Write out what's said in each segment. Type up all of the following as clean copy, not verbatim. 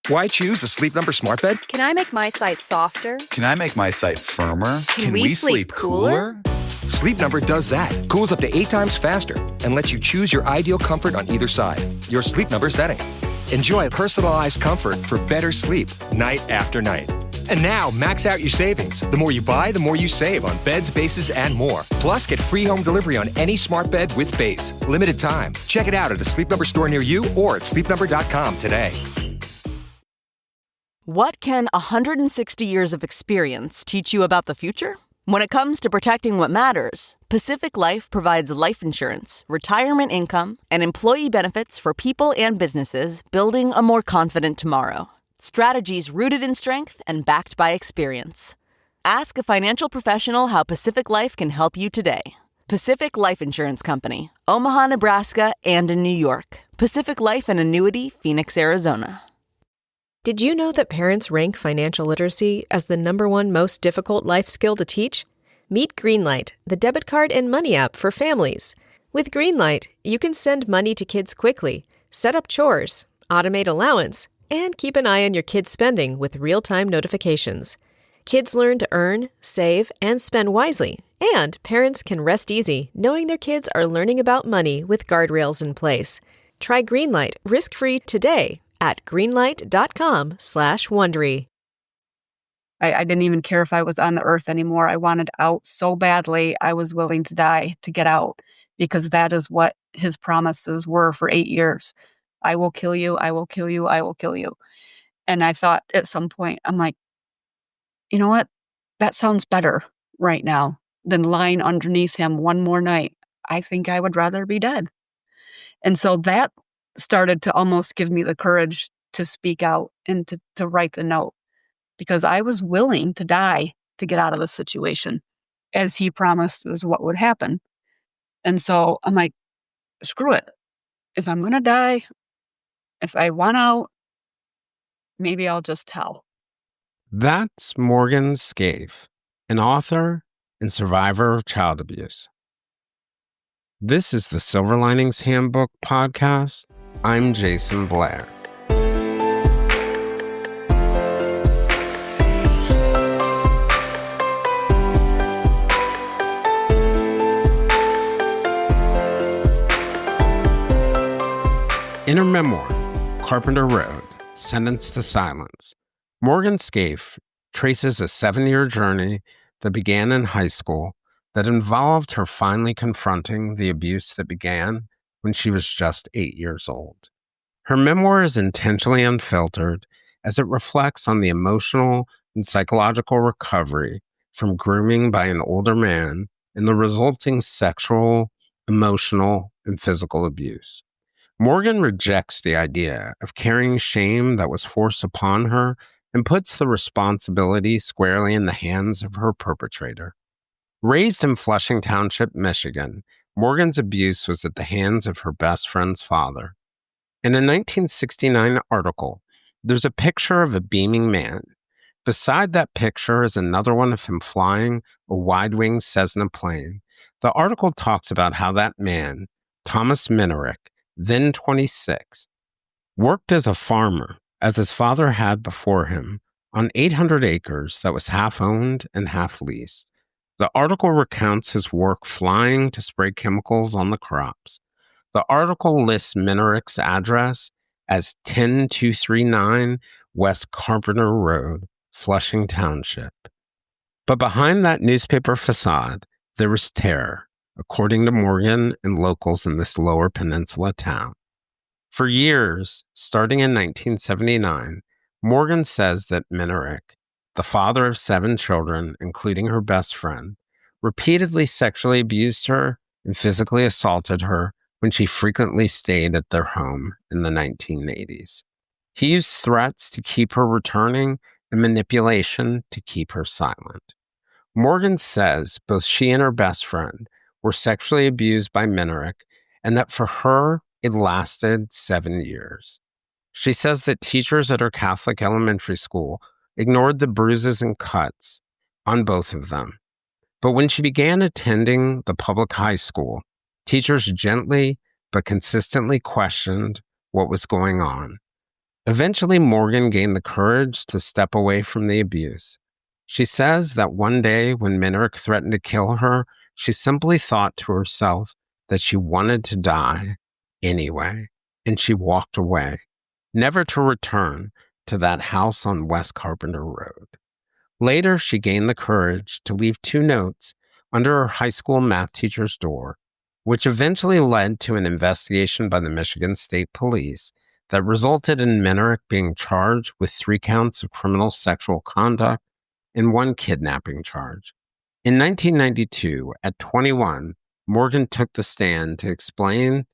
Why choose a Sleep Number smart bed? Can I make my site softer? Can I make my site firmer? Can we sleep cooler? Sleep Number does that. Cools up to 8 times faster and lets you choose your ideal comfort on either side. Your Sleep Number setting. Enjoy personalized comfort for better sleep night after night. And now, max out your savings. The more you buy, the more you save on beds, bases, and more. Plus, get free home delivery on any smart bed with base. Limited time. Check it out at a Sleep Number store near you or at sleepnumber.com today. What can 160 years of experience teach you about the future? When it comes to protecting what matters, Pacific Life provides life insurance, retirement income, and employee benefits for people and businesses building a more confident tomorrow. Strategies rooted in strength and backed by experience. Ask a financial professional how Pacific Life can help you today. Pacific Life Insurance Company, Omaha, Nebraska, and in New York. Pacific Life and Annuity, Phoenix, Arizona. Did you know that parents rank financial literacy as the #1 most difficult life skill to teach? Meet Greenlight, the debit card and money app for families. With Greenlight, you can send money to kids quickly, set up chores, automate allowance, and keep an eye on your kids' spending with real-time notifications. Kids learn to earn, save, and spend wisely, and parents can rest easy knowing their kids are learning about money with guardrails in place. Try Greenlight risk-free today at greenlight.com/Wondery. I didn't even care if I was on the earth anymore. I wanted out so badly, I was willing to die to get out, because that is what his promises were for 8 years. I will kill you, I will kill you, I will kill you. And I thought at some point, I'm like, you know what? That sounds better right now than lying underneath him one more night. I think I would rather be dead. And so that started to almost give me the courage to speak out and to write the note, because I was willing to die to get out of the situation, as he promised was what would happen. And so I'm like, screw it. If I'm going to die, if I want out, maybe I'll just tell. That's Morgan Scafe, an author and survivor of child abuse. This is the Silver Linings Handbook podcast. I'm Jason Blair. In her memoir, Carpenter Road, Sentenced to Silence, Morgan Scafe traces a 7-year journey that began in high school that involved her finally confronting the abuse that began when she was just 8 years old. Her memoir is intentionally unfiltered as it reflects on the emotional and psychological recovery from grooming by an older man and the resulting sexual, emotional, and physical abuse. Morgan rejects the idea of carrying shame that was forced upon her and puts the responsibility squarely in the hands of her perpetrator. Raised in Flushing Township, Michigan, Morgan's abuse was at the hands of her best friend's father. In a 1969 article, there's a picture of a beaming man. Beside that picture is another one of him flying a wide-wing Cessna plane. The article talks about how that man, Thomas Minerick, then 26, worked as a farmer, as his father had before him, on 800 acres that was half owned and half leased. The article recounts his work flying to spray chemicals on the crops. The article lists Minerick's address as 10239 West Carpenter Road, Flushing Township. But behind that newspaper facade, there was terror, according to Morgan and locals in this lower peninsula town. For years, starting in 1979, Morgan says that Minerick, the father of 7 children, including her best friend, repeatedly sexually abused her and physically assaulted her when she frequently stayed at their home in the 1980s. He used threats to keep her returning and manipulation to keep her silent. Morgan says both she and her best friend were sexually abused by Minerick, and that for her, it lasted 7 years. She says that teachers at her Catholic elementary school ignored the bruises and cuts on both of them. But when she began attending the public high school, teachers gently but consistently questioned what was going on. Eventually, Morgan gained the courage to step away from the abuse. She says that one day when Minerick threatened to kill her, she simply thought to herself that she wanted to die anyway, and she walked away, never to return to that house on West Carpenter Road. Later, she gained the courage to leave 2 notes under her high school math teacher's door, which eventually led to an investigation by the Michigan State Police that resulted in Minerick being charged with 3 counts of criminal sexual conduct and 1 kidnapping charge. In 1992, at 21, Morgan took the stand to explain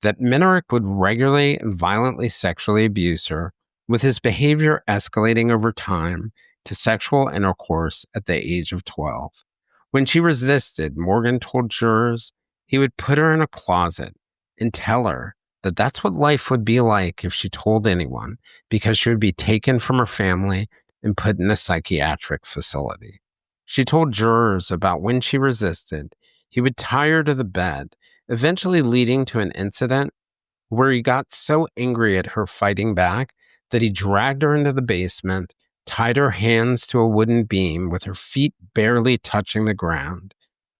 that Minerick would regularly and violently sexually abuse her, with his behavior escalating over time to sexual intercourse at the age of 12. When she resisted, Morgan told jurors he would put her in a closet and tell her that that's what life would be like if she told anyone, because she would be taken from her family and put in a psychiatric facility. She told jurors about when she resisted, he would tie her to the bed, eventually leading to an incident where he got so angry at her fighting back that he dragged her into the basement, tied her hands to a wooden beam with her feet barely touching the ground,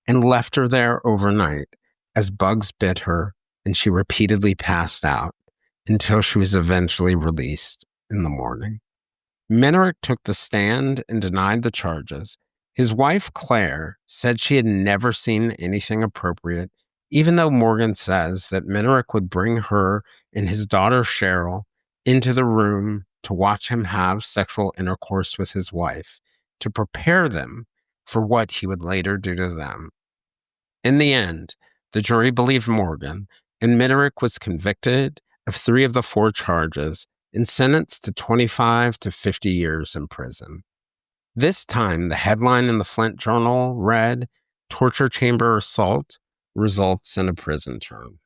and left her there overnight as bugs bit her and she repeatedly passed out until she was eventually released in the morning. Minerick took the stand and denied the charges. His wife, Claire, said she had never seen anything appropriate, even though Morgan says that Minerick would bring her and his daughter, Cheryl, into the room to watch him have sexual intercourse with his wife, to prepare them for what he would later do to them. In the end, the jury believed Morgan, and Minerick was convicted of 3 of the 4 charges and sentenced to 25 to 50 years in prison. This time, the headline in the Flint Journal read, "Torture Chamber Assault Results in a Prison Term."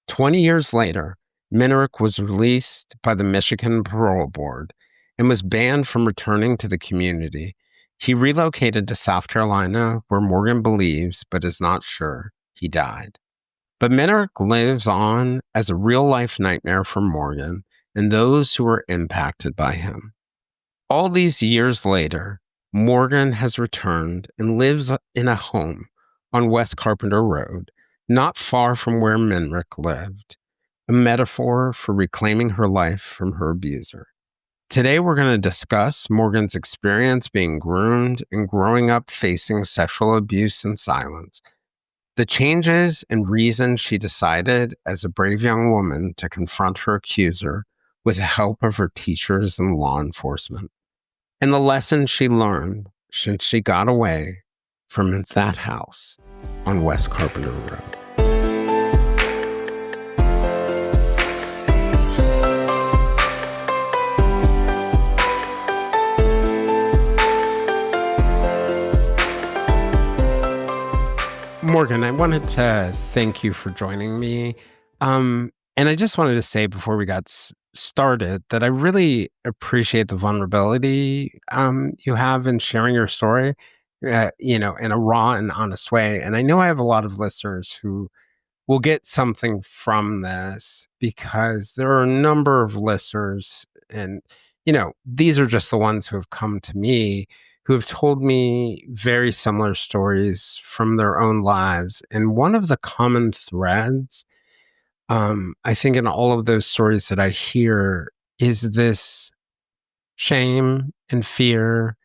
20 years later, Minerick was released by the Michigan Parole Board and was banned from returning to the community. He relocated to South Carolina, where Morgan believes, but is not sure, he died. But Minerick lives on as a real-life nightmare for Morgan and those who were impacted by him. All these years later, Morgan has returned and lives in a home on West Carpenter Road, not far from where Minerick lived, a metaphor for reclaiming her life from her abuser. Today, we're going to discuss Morgan's experience being groomed and growing up facing sexual abuse in silence, the changes and reasons she decided as a brave young woman to confront her accuser with the help of her teachers and law enforcement, and the lessons she learned since she got away from that house on West Carpenter Road. Morgan, I wanted to thank you for joining me. And I just wanted to say before we got started that I really appreciate the vulnerability you have in sharing your story, in a raw and honest way. And I know I have a lot of listeners who will get something from this because there are a number of listeners, and, these are just the ones who have come to me, who have told me very similar stories from their own lives. And one of the common threads, I think, in all of those stories that I hear is this shame and fear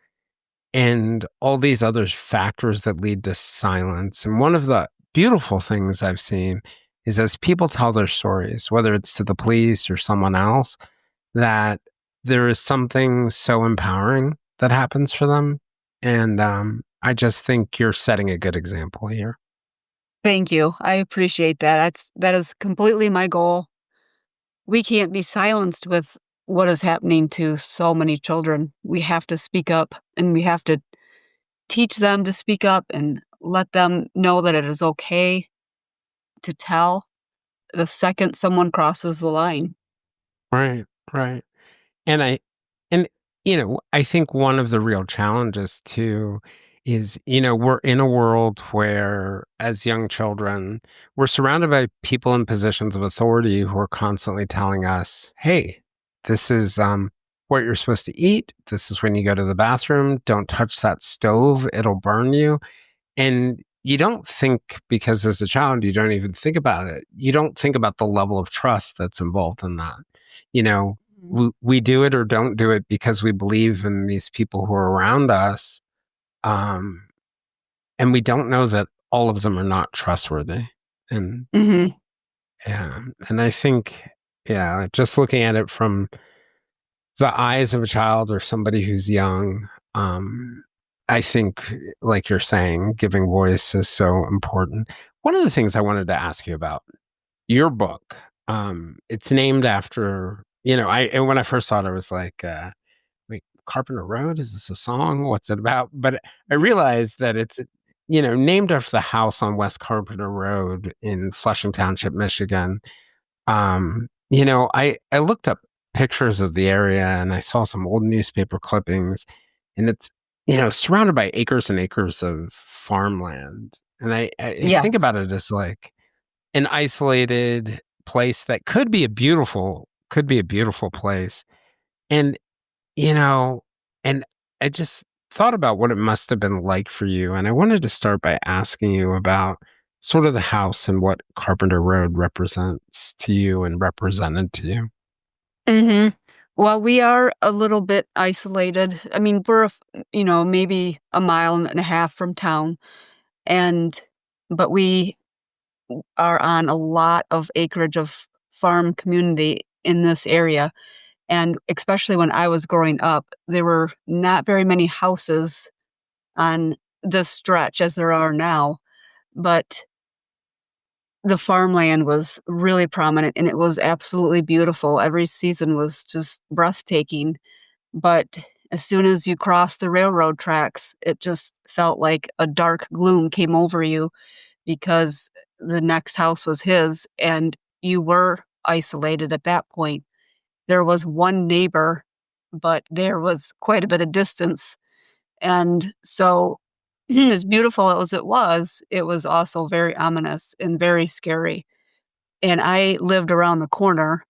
and all these other factors that lead to silence. And one of the beautiful things I've seen is as people tell their stories, whether it's to the police or someone else, that there is something so empowering that happens for them. And I just think you're setting a good example here. Thank you. I appreciate that. That is completely my goal. We can't be silenced with what is happening to so many children. We have to speak up, and we have to teach them to speak up and let them know that it is okay to tell the second someone crosses the line. Right. And I think one of the real challenges too is, we're in a world where as young children, we're surrounded by people in positions of authority who are constantly telling us, hey, This is what you're supposed to eat. This is when you go to the bathroom. Don't touch that stove. It'll burn you. And you don't think, because as a child, you don't even think about it. You don't think about the level of trust that's involved in that. You know, we do it or don't do it because we believe in these people who are around us. And we don't know that all of them are not trustworthy. And yeah, and I think, just looking at it from the eyes of a child or somebody who's young, I think, like you're saying, giving voice is so important. One of the things I wanted to ask you about your book, it's named after, and when I first saw it, I was like, wait, Carpenter Road? Is this a song? What's it about? But I realized that it's, named after the house on West Carpenter Road in Flushing Township, Michigan. I looked up pictures of the area and I saw some old newspaper clippings, and it's, surrounded by acres and acres of farmland. And I think about it as like an isolated place that could be a beautiful place. And, and I just thought about what it must have been like for you. And I wanted to start by asking you about sort of the house and what Carpenter Road represents to you and represented to you. Well, we are a little bit isolated. I mean, we're, maybe a mile and a half from town, but we are on a lot of acreage of farm community in this area. And especially when I was growing up, there were not very many houses on this stretch as there are now, but the farmland was really prominent and it was absolutely beautiful. Every season was just breathtaking. But as soon as you crossed the railroad tracks, it just felt like a dark gloom came over you because the next house was his and you were isolated at that point. There was one neighbor, but there was quite a bit of distance. And so, as beautiful as it was also very ominous and very scary. And I lived around the corner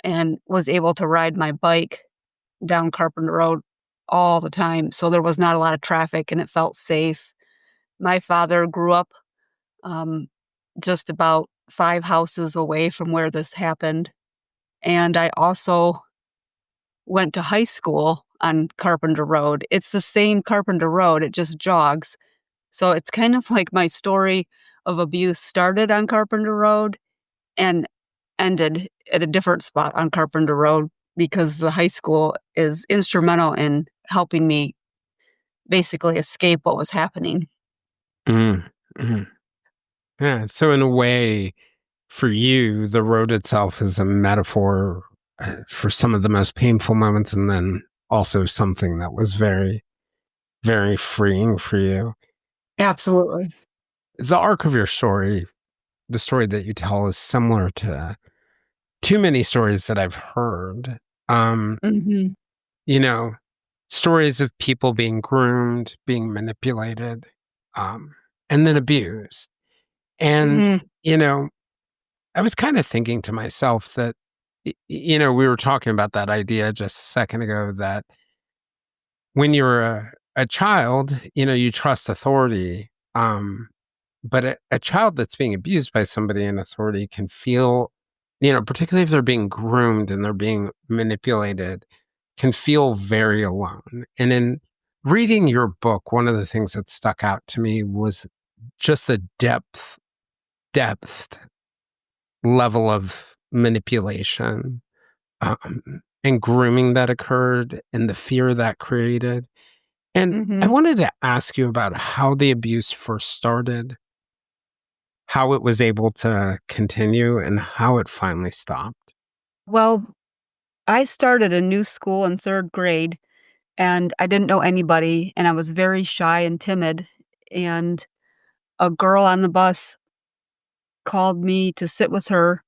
and was able to ride my bike down Carpenter Road all the time. So there was not a lot of traffic and it felt safe. My father grew up just about 5 houses away from where this happened. And I also went to high school on Carpenter Road. It's the same Carpenter Road, it just jogs. So it's kind of like my story of abuse started on Carpenter Road and ended at a different spot on Carpenter Road because the high school is instrumental in helping me basically escape what was happening. Mm-hmm. Yeah. So in a way, for you, the road itself is a metaphor for some of the most painful moments, and then also something that was very, very freeing for you. Absolutely. The arc of your story, the story that you tell, is similar to too many stories that I've heard. Stories of people being groomed, being manipulated, and then abused. And, I was kind of thinking to myself that, we were talking about that idea just a second ago, that when you're a child, you trust authority. But a child that's being abused by somebody in authority can feel, particularly if they're being groomed and they're being manipulated, can feel very alone. And in reading your book, one of the things that stuck out to me was just the depth level of manipulation and grooming that occurred and the fear that created. And I wanted to ask you about how the abuse first started, how it was able to continue, and how it finally stopped. Well, I started a new school in 3rd grade, and I didn't know anybody, and I was very shy and timid, and a girl on the bus called me to sit with her,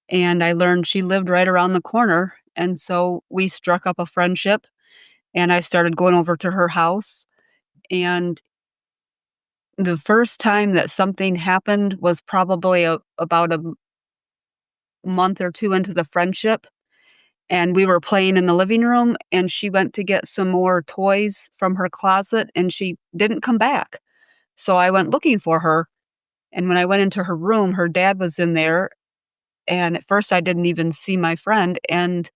and I learned she lived right around the corner, and so we struck up a friendship, and I started going over to her house, and the first time that something happened was probably about a month or 2 into the friendship, And we were playing in the living room, and she went to get some more toys from her closet, and she didn't come back. So I went looking for her, and when I went into her room, her dad was in there, and at first I didn't even see my friend, and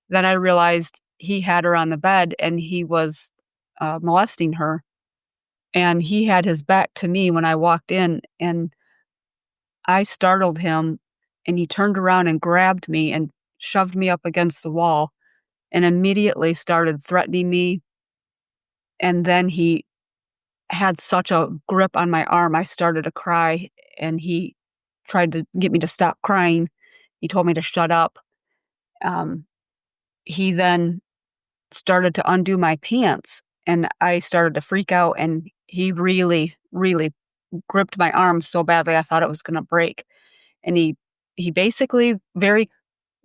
then I realized he had her on the bed, and he was, molesting her, and he had his back to me when I walked in, and I startled him, and he turned around and grabbed me and shoved me up against the wall and immediately started threatening me, and then he had such a grip on my arm, I started to cry, and he tried to get me to stop crying. He told me to shut up. Um, he then started to undo my pants, and I started to freak out, and he really, really gripped my arm so badly I thought it was gonna break, and he basically very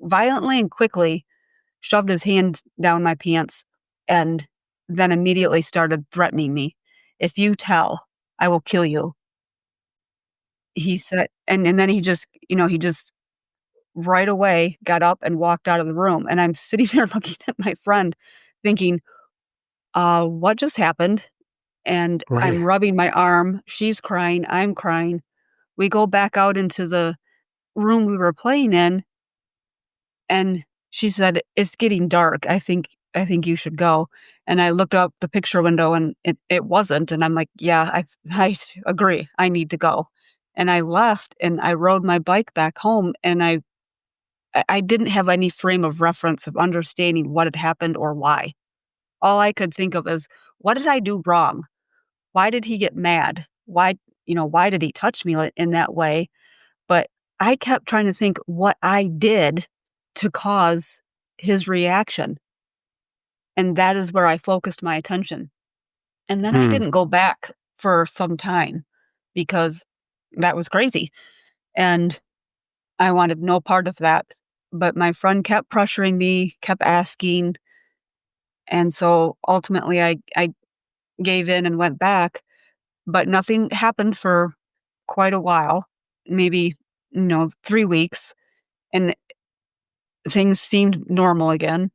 violently and quickly shoved his hand down my pants and then immediately started threatening me. "If you tell, I will kill you." He said and then he just right away got up and walked out of the room, and I'm sitting there looking at my friend thinking, what just happened?" And Right. I'm rubbing my arm, she's crying, I'm crying. We go back out into the room we were playing in, and she said, "It's getting dark. I think you should go." And I looked up the picture window and it wasn't, and I'm like, "Yeah, I agree. I need to go." And I left and I rode my bike back home, and I didn't have any frame of reference of understanding what had happened or why. All I could think of is, "What did I do wrong? Why did he get mad? Why did he touch me in that way?" But I kept trying to think what I did to cause his reaction, and that is where I focused my attention. And then I Hmm. didn't go back for some time because that was crazy, and I wanted no part of that. But my friend kept pressuring me, kept asking, and so ultimately I gave in and went back, but nothing happened for quite a while, maybe, 3 weeks, and things seemed normal again.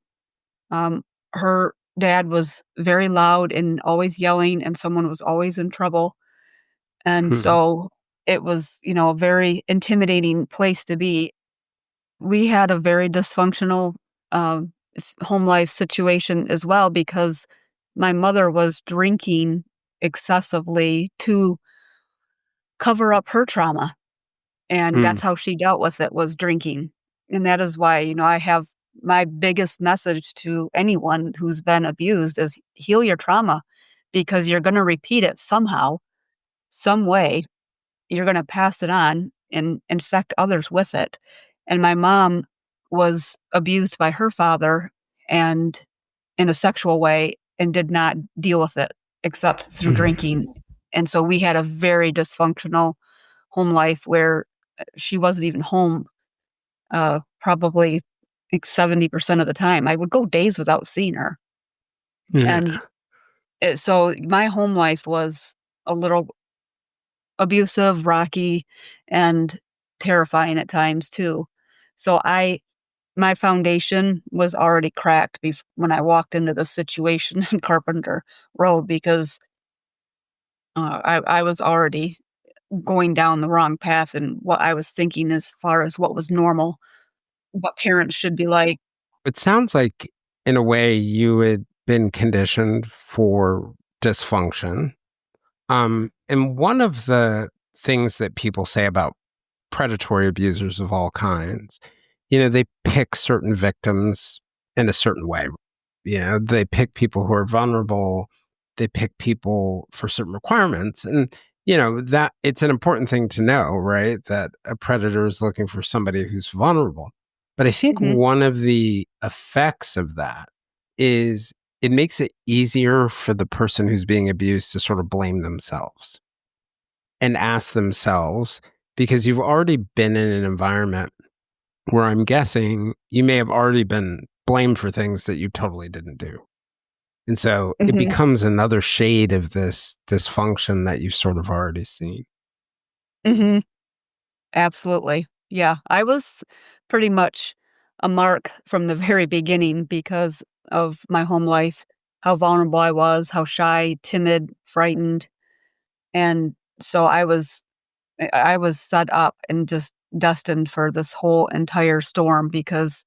Her dad was very loud and always yelling, and someone was always in trouble, and Hmm. so it was, a very intimidating place to be. We had a very dysfunctional, home life situation as well because my mother was drinking excessively to cover up her trauma. And Hmm. that's how she dealt with it, was drinking. And that is why, I have my biggest message to anyone who's been abused is heal your trauma because you're gonna repeat it somehow, some way. You're gonna pass it on and infect others with it. And my mom was abused by her father and in a sexual way and did not deal with it except through drinking. And so we had a very dysfunctional home life where she wasn't even home, probably like 70% of the time. I would go days without seeing her. Yeah. And so my home life was a little abusive, rocky, and terrifying at times too. So my foundation was already cracked when I walked into this situation in Carpenter Road because I was already going down the wrong path and what I was thinking as far as what was normal, what parents should be like. It sounds like, in a way, you had been conditioned for dysfunction. And one of the things that people say about predatory abusers of all kinds, they pick certain victims in a certain way. They pick people who are vulnerable. They pick people for certain requirements. And, that it's an important thing to know, right? That a predator is looking for somebody who's vulnerable. But I think Mhm, one of the effects of that is it makes it easier for the person who's being abused to sort of blame themselves and ask themselves, because you've already been in an environment where I'm guessing you may have already been blamed for things that you totally didn't do. And so it mhm, becomes another shade of this dysfunction that you've sort of already seen. mhm. Absolutely. Yeah, I was pretty much, a mark from the very beginning because of my home life, how vulnerable I was, how shy, timid, frightened. And so I was set up and just destined for this whole entire storm because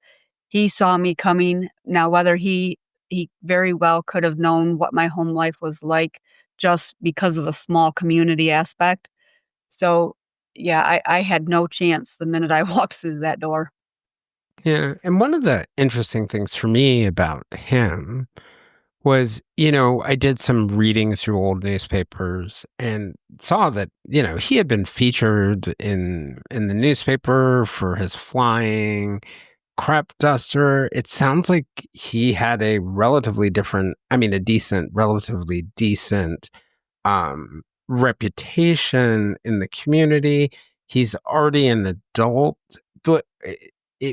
he saw me coming. Now, whether he very well could have known what my home life was like just because of the small community aspect. So, yeah, I had no chance the minute I walked through that door. Yeah. And one of the interesting things for me about him was, I did some reading through old newspapers and saw that, he had been featured in the newspaper for his flying crap duster. It sounds like he had a relatively decent reputation in the community. He's already an adult, but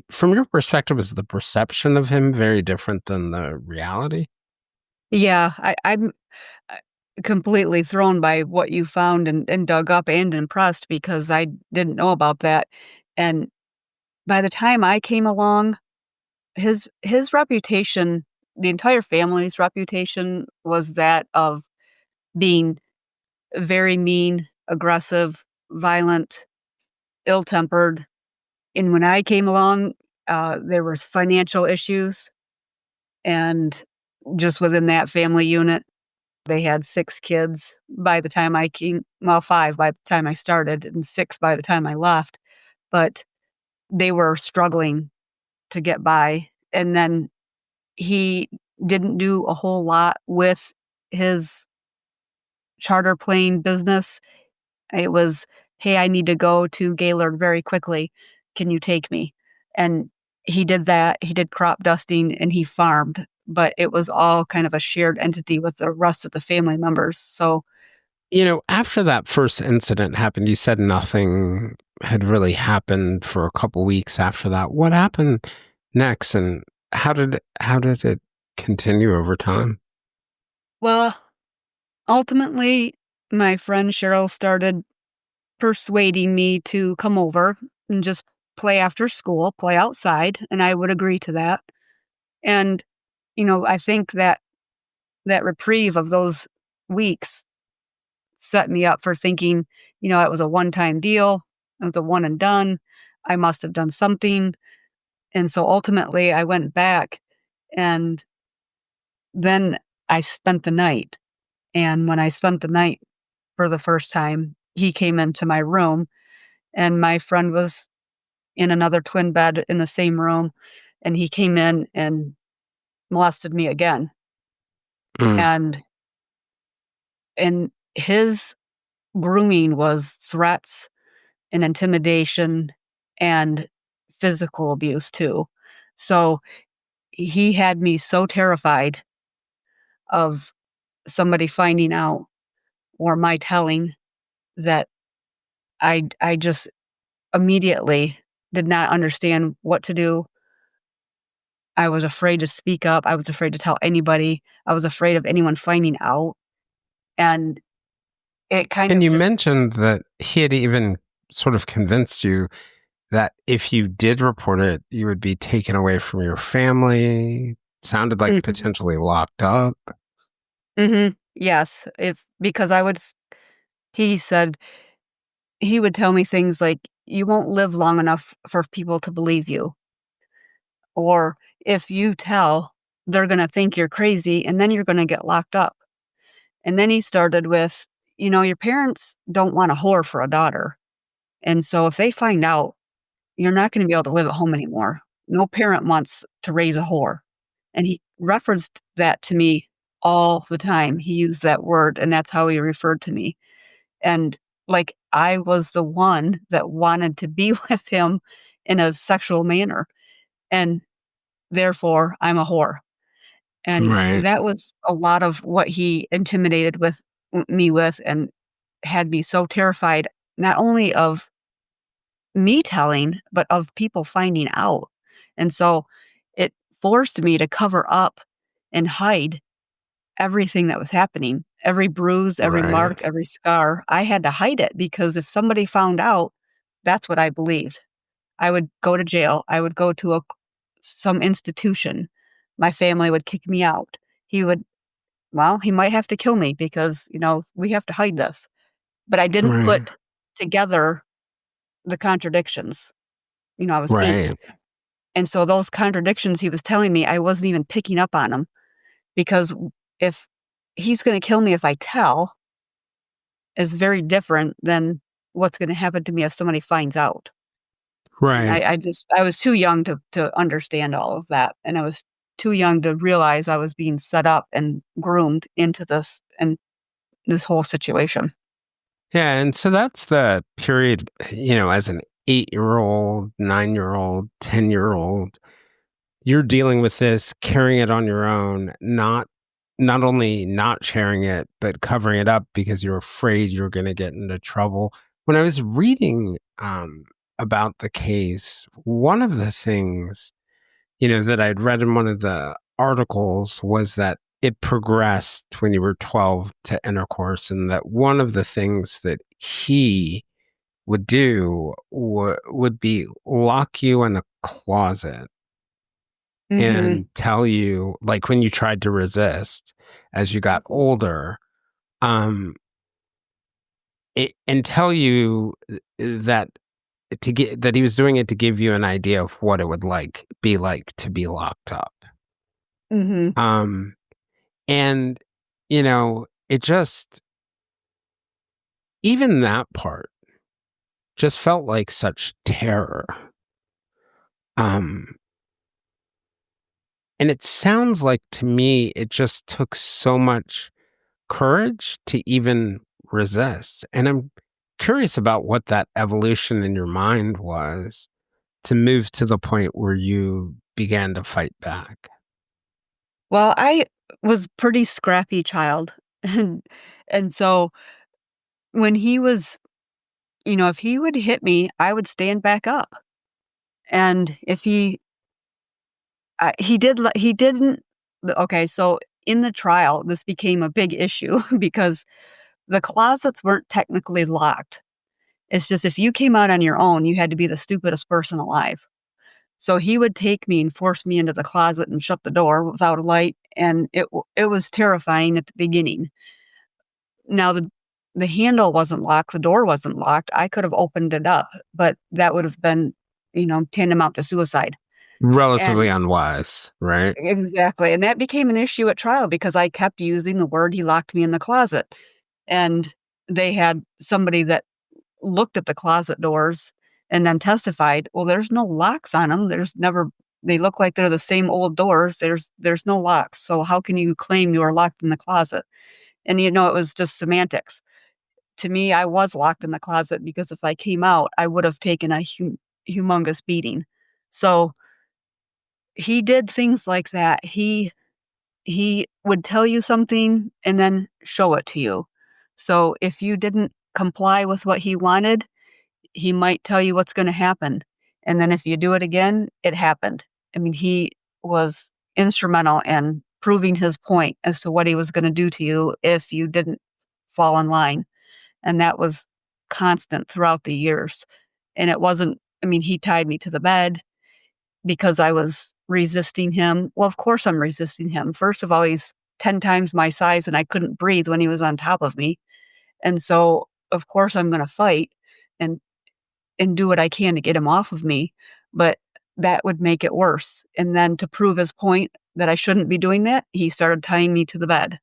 from your perspective, is the perception of him very different than the reality? Yeah, I'm completely thrown by what you found and dug up and impressed because I didn't know about that. And by the time I came along, his reputation, the entire family's reputation was that of being very mean, aggressive, violent, ill-tempered. And when I came along, there was financial issues, and just within that family unit, they had 6 kids by the time I came, well, 5 by the time I started and 6 by the time I left, but they were struggling to get by. And then he didn't do a whole lot with his charter plane business. It was, "Hey, I need to go to Gaylord very quickly. Can you take me?" And he did that. He did crop dusting and he farmed, but it was all kind of a shared entity with the rest of the family members. So, After that first incident happened, you said nothing had really happened for a couple weeks after that. What happened next, and how did it continue over time? well, ultimately, my friend Cheryl started persuading me to come over and just play after school, play outside, and I would agree to that. And, I think that reprieve of those weeks set me up for thinking, it was a one-time deal. It was a one and done. I must have done something. And so ultimately I went back and then I spent the night. And when I spent the night for the first time, he came into my room and my friend was in another twin bed in the same room. And he came in and molested me again. Mm, And his grooming was threats and intimidation and physical abuse too. So he had me so terrified of somebody finding out or my telling that I just immediately did not understand what to do. I was afraid to speak up. I was afraid to tell anybody. I was afraid of anyone finding out. And it kind and of you just mentioned that he had even sort of convinced you that if you did report it, you would be taken away from your family. Sounded like Mhm. potentially locked up. Mhm. Yes, if because he said he would tell me things like, "You won't live long enough for people to believe you," or, "If you tell, they're gonna think you're crazy, and then you're gonna get locked up." And then he started with, "Your parents don't want a whore for a daughter, and so if they find out, you're not gonna be able to live at home anymore. No parent wants to raise a whore." And he referenced that to me all the time. He used that word, and that's how he referred to me. And, like, I was the one that wanted to be with him in a sexual manner, and therefore, I'm a whore. And Right. that was a lot of what he intimidated me with and had me so terrified, not only of me telling, but of people finding out. And so it forced me to cover up and hide everything that was happening. Every bruise, every Right. mark, every scar, I had to hide it because if somebody found out, that's what I believed. I would go to jail. I would go to a some institution, my family would kick me out. He might have to kill me because, we have to hide this. But I didn't Right. put together the contradictions. I was 8. Right. And so those contradictions he was telling me, I wasn't even picking up on them because if he's going to kill me if I tell is very different than what's going to happen to me if somebody finds out. And Right. I was too young to understand all of that. And I was too young to realize I was being set up and groomed into this and this whole situation. Yeah. And so that's the period, as an 8-year-old, 9-year-old, 10-year-old, you're dealing with this, carrying it on your own, not only not sharing it, but covering it up because you're afraid you're going to get into trouble. When I was reading about the case, one of the things, that I'd read in one of the articles was that it progressed when you were 12 to intercourse, and that one of the things that he would do would be lock you in a closet Mhm. and tell you, like when you tried to resist as you got older, um, and tell you that that he was doing it to give you an idea of what it would be like to be locked up. Mhm. Um, and it just, even that part just felt like such terror. Um, and it sounds like to me it just took so much courage to even resist. And I'm curious about what that evolution in your mind was to move to the point where you began to fight back. Well, I was pretty scrappy child. And so when he was, if he would hit me, I would stand back up. And if he didn't, okay, so in the trial, this became a big issue because the closets weren't technically locked. It's just if you came out on your own, you had to be the stupidest person alive. So he would take me and force me into the closet and shut the door without a light, and it was terrifying at the beginning. Now the handle wasn't locked, the door wasn't locked. I could have opened it up, but that would have been, tantamount to suicide. Relatively And unwise, right? exactly, and that became an issue at trial because I kept using the word, "He locked me in the closet." And they had somebody that looked at the closet doors and then testified, "Well, there's no locks on them. They look like they're the same old doors. There's no locks. So how can you claim you are locked in the closet?" And, it was just semantics. To me, I was locked in the closet because if I came out, I would have taken a humongous beating. So he did things like that. He would tell you something and then show it to you. So if you didn't comply with what he wanted, he might tell you what's gonna happen, and then if you do it again, it happened. I mean, he was instrumental in proving his point as to what he was gonna do to you if you didn't fall in line, and that was constant throughout the years, and it wasn't I mean, he tied me to the bed because I was resisting him. Well, of course I'm resisting him. First of all, he's 10 times my size, and I couldn't breathe when he was on top of me, and so, of course, I'm gonna fight and do what I can to get him off of me, but that would make it worse. And then to prove his point that I shouldn't be doing that, he started tying me to the bed.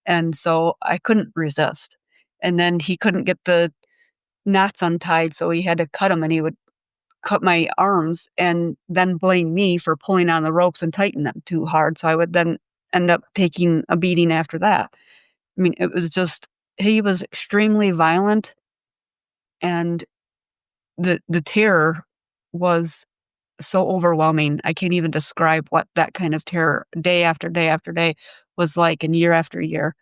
And so I couldn't resist. And then he couldn't get the knots untied, so he had to cut them, and he would cut my arms and then blame me for pulling on the ropes and tightening them too hard. So I would then end up taking a beating after that. I mean, it was just he was extremely violent, and the terror was so overwhelming. I can't even describe what that kind of terror day after day after day was like and year after year.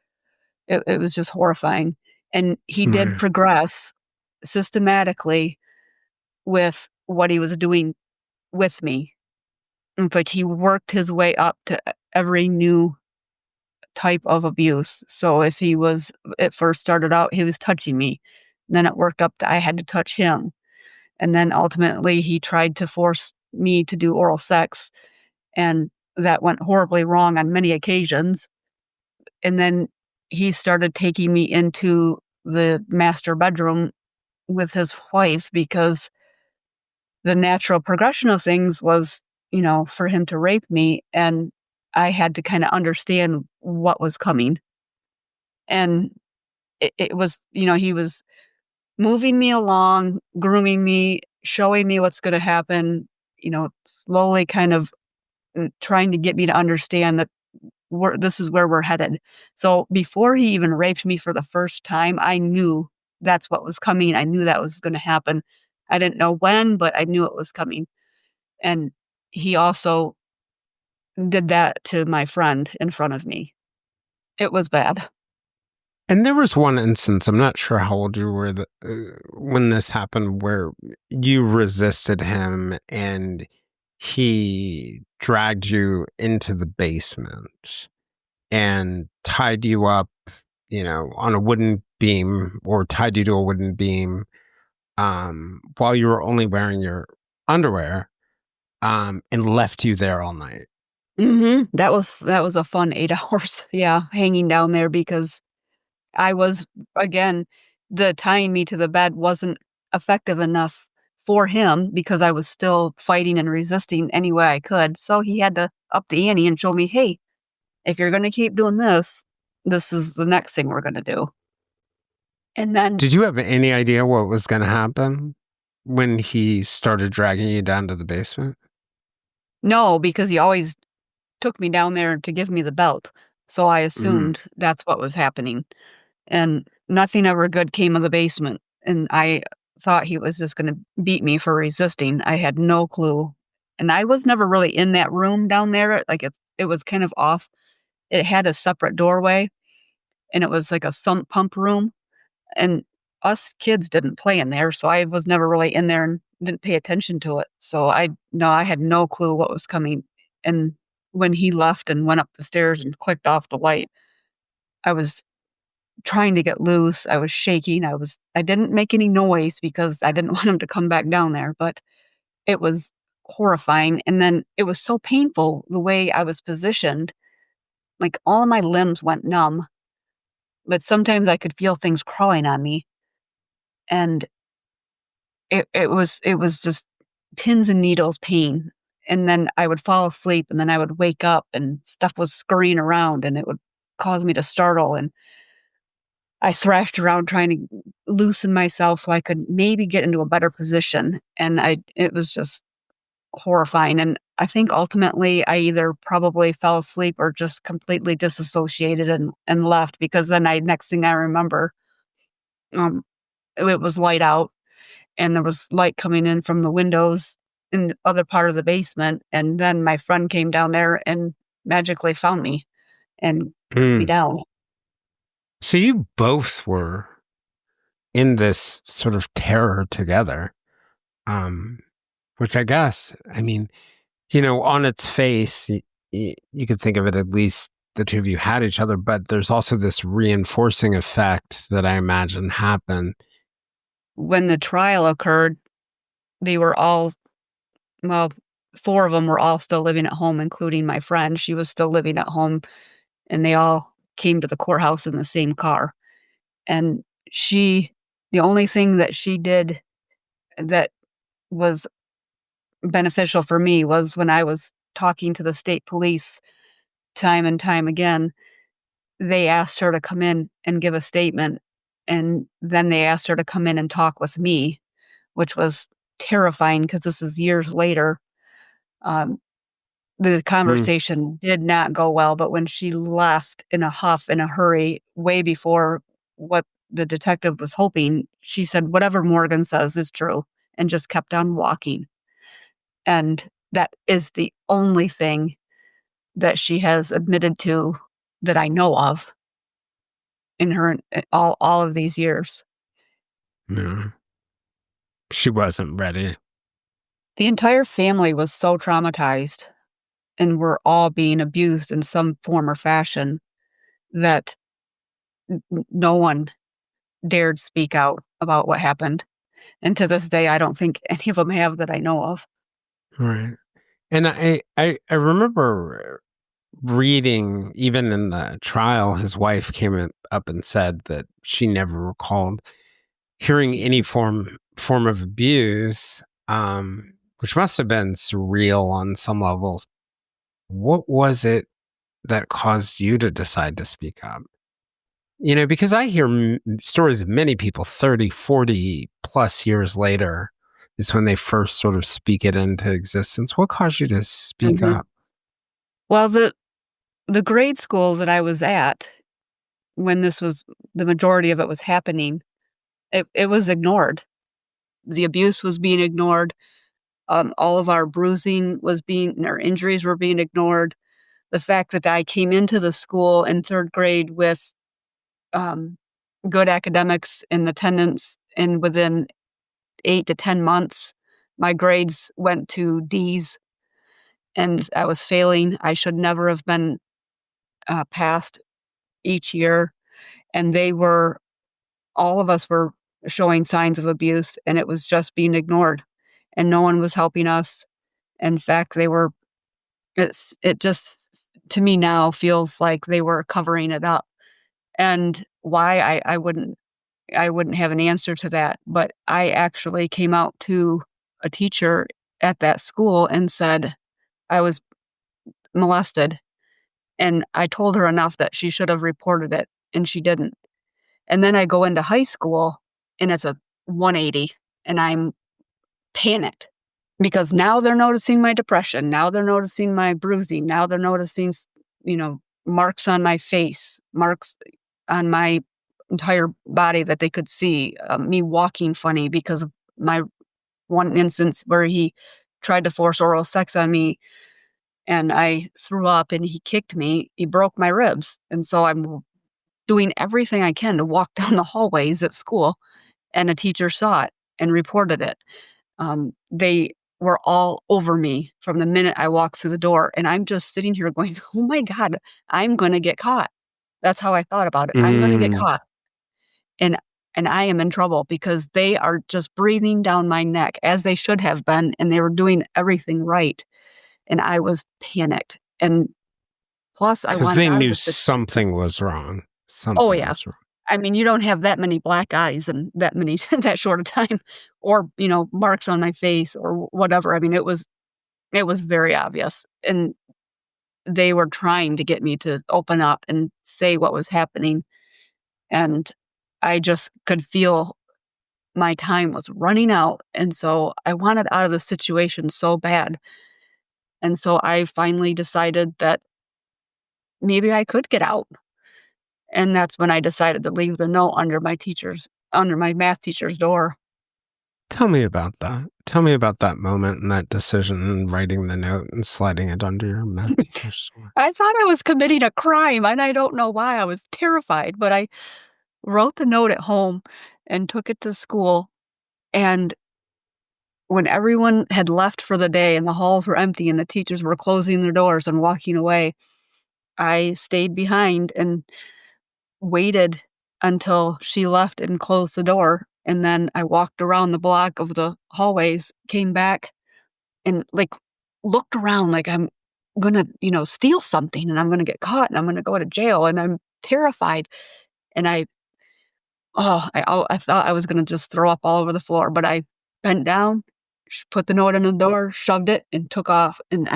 It was just horrifying. And he did Right. progress systematically with what he was doing with me. It's like he worked his way up to every new type of abuse. So if he was it first started out, he was touching me. Then it worked up that I had to touch him. And then ultimately he tried to force me to do oral sex, and that went horribly wrong on many occasions. And then he started taking me into the master bedroom with his wife because the natural progression of things was, for him to rape me, and I had to kind of understand what was coming. And it was, he was moving me along, grooming me, showing me what's going to happen, slowly kind of trying to get me to understand that this is where we're headed. So before he even raped me for the first time, I knew that's what was coming. I knew that was going to happen. I didn't know when, but I knew it was coming. And he also did that to my friend in front of me. It was bad. And there was one instance, I'm not sure how old you were when this happened, where you resisted him and he dragged you into the basement and tied you up, on a wooden beam, or tied you to a wooden beam, while you were only wearing your underwear, and left you there all night. That was a fun 8 hours. Yeah, hanging down there because I was, again, the tying me to the bed wasn't effective enough for him because I was still fighting and resisting any way I could. So he had to up the ante and show me, hey, if you're going to keep doing this, this is the next thing we're going to do. And then, Did you have any idea what was going to happen when he started dragging you down to the basement? no, because he always took me down there to give me the belt. So I assumed that's what was happening. And nothing ever good came of the basement. And I thought he was just going to beat me for resisting. I had no clue. And I was never really in that room down there. Like it was kind of off. It had a separate doorway, and it was like a sump pump room. And us kids didn't play in there. So I was never really in there and didn't pay attention to it. So I had no clue what was coming. And when he left and went up the stairs and clicked off the light, I was trying to get loose. I was shaking. I didn't make any noise because I didn't want him to come back down there, but it was horrifying. And then it was so painful the way I was positioned. Like all of my limbs went numb, but sometimes I could feel things crawling on me. And it was just pins and needles pain. And then I would fall asleep, and then I would wake up and stuff was scurrying around, and it would cause me to startle. And I thrashed around trying to loosen myself so I could maybe get into a better position. And it was just horrifying. And I think ultimately I either probably fell asleep or just completely disassociated and left, because then next thing I remember, it was light out and there was light coming in from the windows in the other part of the basement. And then my friend came down there and magically found me and put me down. So you both were in this sort of terror together, which I guess, I mean, on its face, you could think of it, at least the two of you had each other, but there's also this reinforcing effect that I imagine happened. When the trial occurred, they were all, well, 4 of them were all still living at home, including my friend. She was still living at home, and they all came to the courthouse in the same car. And the only thing that she did that was beneficial for me was when I was talking to the state police time and time again, they asked her to come in and give a statement. And then they asked her to come in and talk with me, which was terrifying because this is years later. The conversation did not go well, but when she left in a huff, in a hurry, way before what the detective was hoping, she said, whatever Morgan says is true, and just kept on walking. And that is the only thing that she has admitted to that I know of in her all of these years. No, she wasn't ready. The entire family was so traumatized and were all being abused in some form or fashion that no one dared speak out about what happened. And to this day, I don't think any of them have that I know of. Right. And I remember reading, even in the trial, his wife came up and said that she never recalled hearing any form of abuse, which must have been surreal on some levels. What was it that caused you to decide to speak up? Because I hear stories of many people 30, 40 plus years later is when they first sort of speak it into existence. What caused you to speak Mhm. up? Well, the grade school that I was at when the majority of it was happening, it was ignored. The abuse was being ignored. All of our our injuries were being ignored. The fact that I came into the school in 3rd grade with um, good academics and attendance, and within 8 to 10 months, my grades went to D's, and I was failing. I should never have been passed each year, and all of us were showing signs of abuse, and it was just being ignored, and no one was helping us. In fact, it just, to me now, feels like they were covering it up. And why, I wouldn't have an answer to that, but I actually came out to a teacher at that school and said I was molested, and I told her enough that she should have reported it, and she didn't. And then I go into high school, and it's a 180, and I'm panicked because now they're noticing my depression, now they're noticing my bruising, now they're noticing, marks on my face, marks on my entire body that they could see, me walking funny because of my one instance where he tried to force oral sex on me, and I threw up and he kicked me. He broke my ribs, and so I'm doing everything I can to walk down the hallways at school, and a teacher saw it and reported it. They were all over me from the minute I walked through the door, and I'm just sitting here going, "Oh my god, I'm gonna get caught." That's how I thought about it. I'm gonna get Mm. caught, and and I am in trouble because they are just breathing down my neck, as they should have been, and they were doing everything right, and I was panicked, and plus I Because wanted they out of knew the situation. something was wrong. Oh, Something yeah. was wrong. I mean, you don't have that many black eyes and that many that short a time, or, marks on my face or whatever. I mean, it was very obvious, and they were trying to get me to open up and say what was happening, and I just could feel my time was running out, and so I wanted out of the situation so bad, and so I finally decided that maybe I could get out, and that's when I decided to leave the note under my math teacher's door. Tell me about that. Tell me about that moment and that decision and writing the note and sliding it under your math teacher's door. I thought I was committing a crime, and I don't know why. I was terrified, but I wrote the note at home and took it to school, and when everyone had left for the day and the halls were empty and the teachers were closing their doors and walking away, I stayed behind and waited until she left and closed the door, and then I walked around the block of the hallways, came back, and, looked around like I'm gonna, steal something, and I'm gonna get caught, and I'm gonna go to jail, and I'm terrified, and I thought I was gonna just throw up all over the floor, but I bent down, put the note in the door, shoved it, and took off, and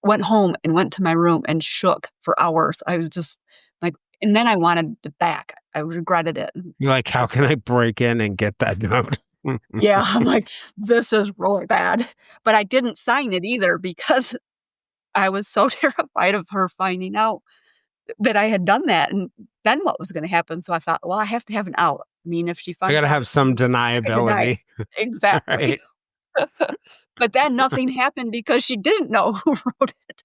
went home and went to my room and shook for hours. I was just like, and then I wanted it back. I regretted it. You're like, how can I break in and get that note? Yeah, I'm like, "This is really bad." But I didn't sign it either because I was so terrified of her finding out that I had done that, and then what was gonna happen? So I thought, "Well, I have to have an out." I mean, if she I finds gotta out, have some I deny it. deniability. Exactly. Right. But then nothing happened because she didn't know who wrote it,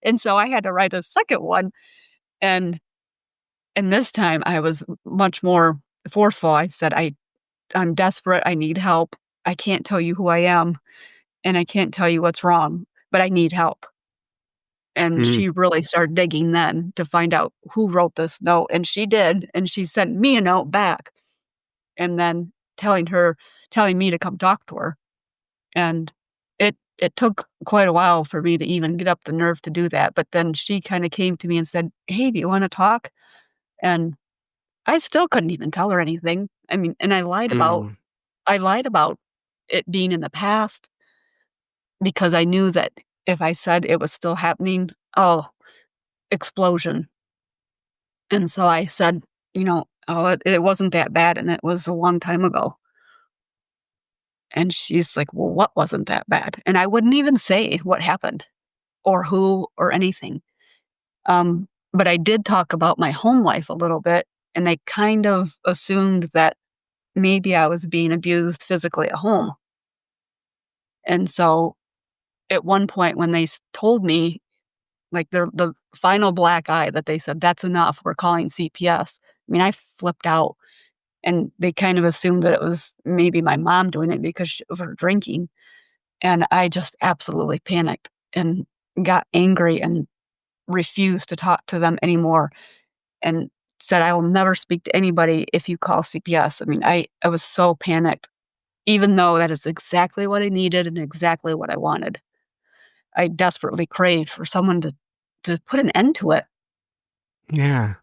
and so I had to write a second one, and this time I was much more forceful. I said, I'm desperate, I need help. I can't tell you who I am, and I can't tell you what's wrong, but I need help." And Mm. she really started digging then to find out who wrote this note, and she did, and she sent me a note back, and then telling me to come talk to her, and it it took quite a while for me to even get up the nerve to do that, but then she kinda came to me and said, "Hey, do you wanna talk?" And I still couldn't even tell her anything. I mean, and Mm. I lied about it being in the past because I knew that if I said it was still happening, oh, explosion. And so I said, "Oh, it wasn't that bad, and it was a long time ago." And she's like, "Well, what wasn't that bad?" And I wouldn't even say what happened or who or anything. But I did talk about my home life a little bit, and they kind of assumed that maybe I was being abused physically at home. And so at one point when they told me, like the final black eye that they said, "That's enough, we're calling CPS." I mean, I flipped out, and they kind of assumed that it was maybe my mom doing it because of her drinking, and I just absolutely panicked and got angry and refused to talk to them anymore and said, "I will never speak to anybody if you call CPS." I mean, I was so panicked, even though that is exactly what I needed and exactly what I wanted. I desperately craved for someone to put an end to it. Yeah.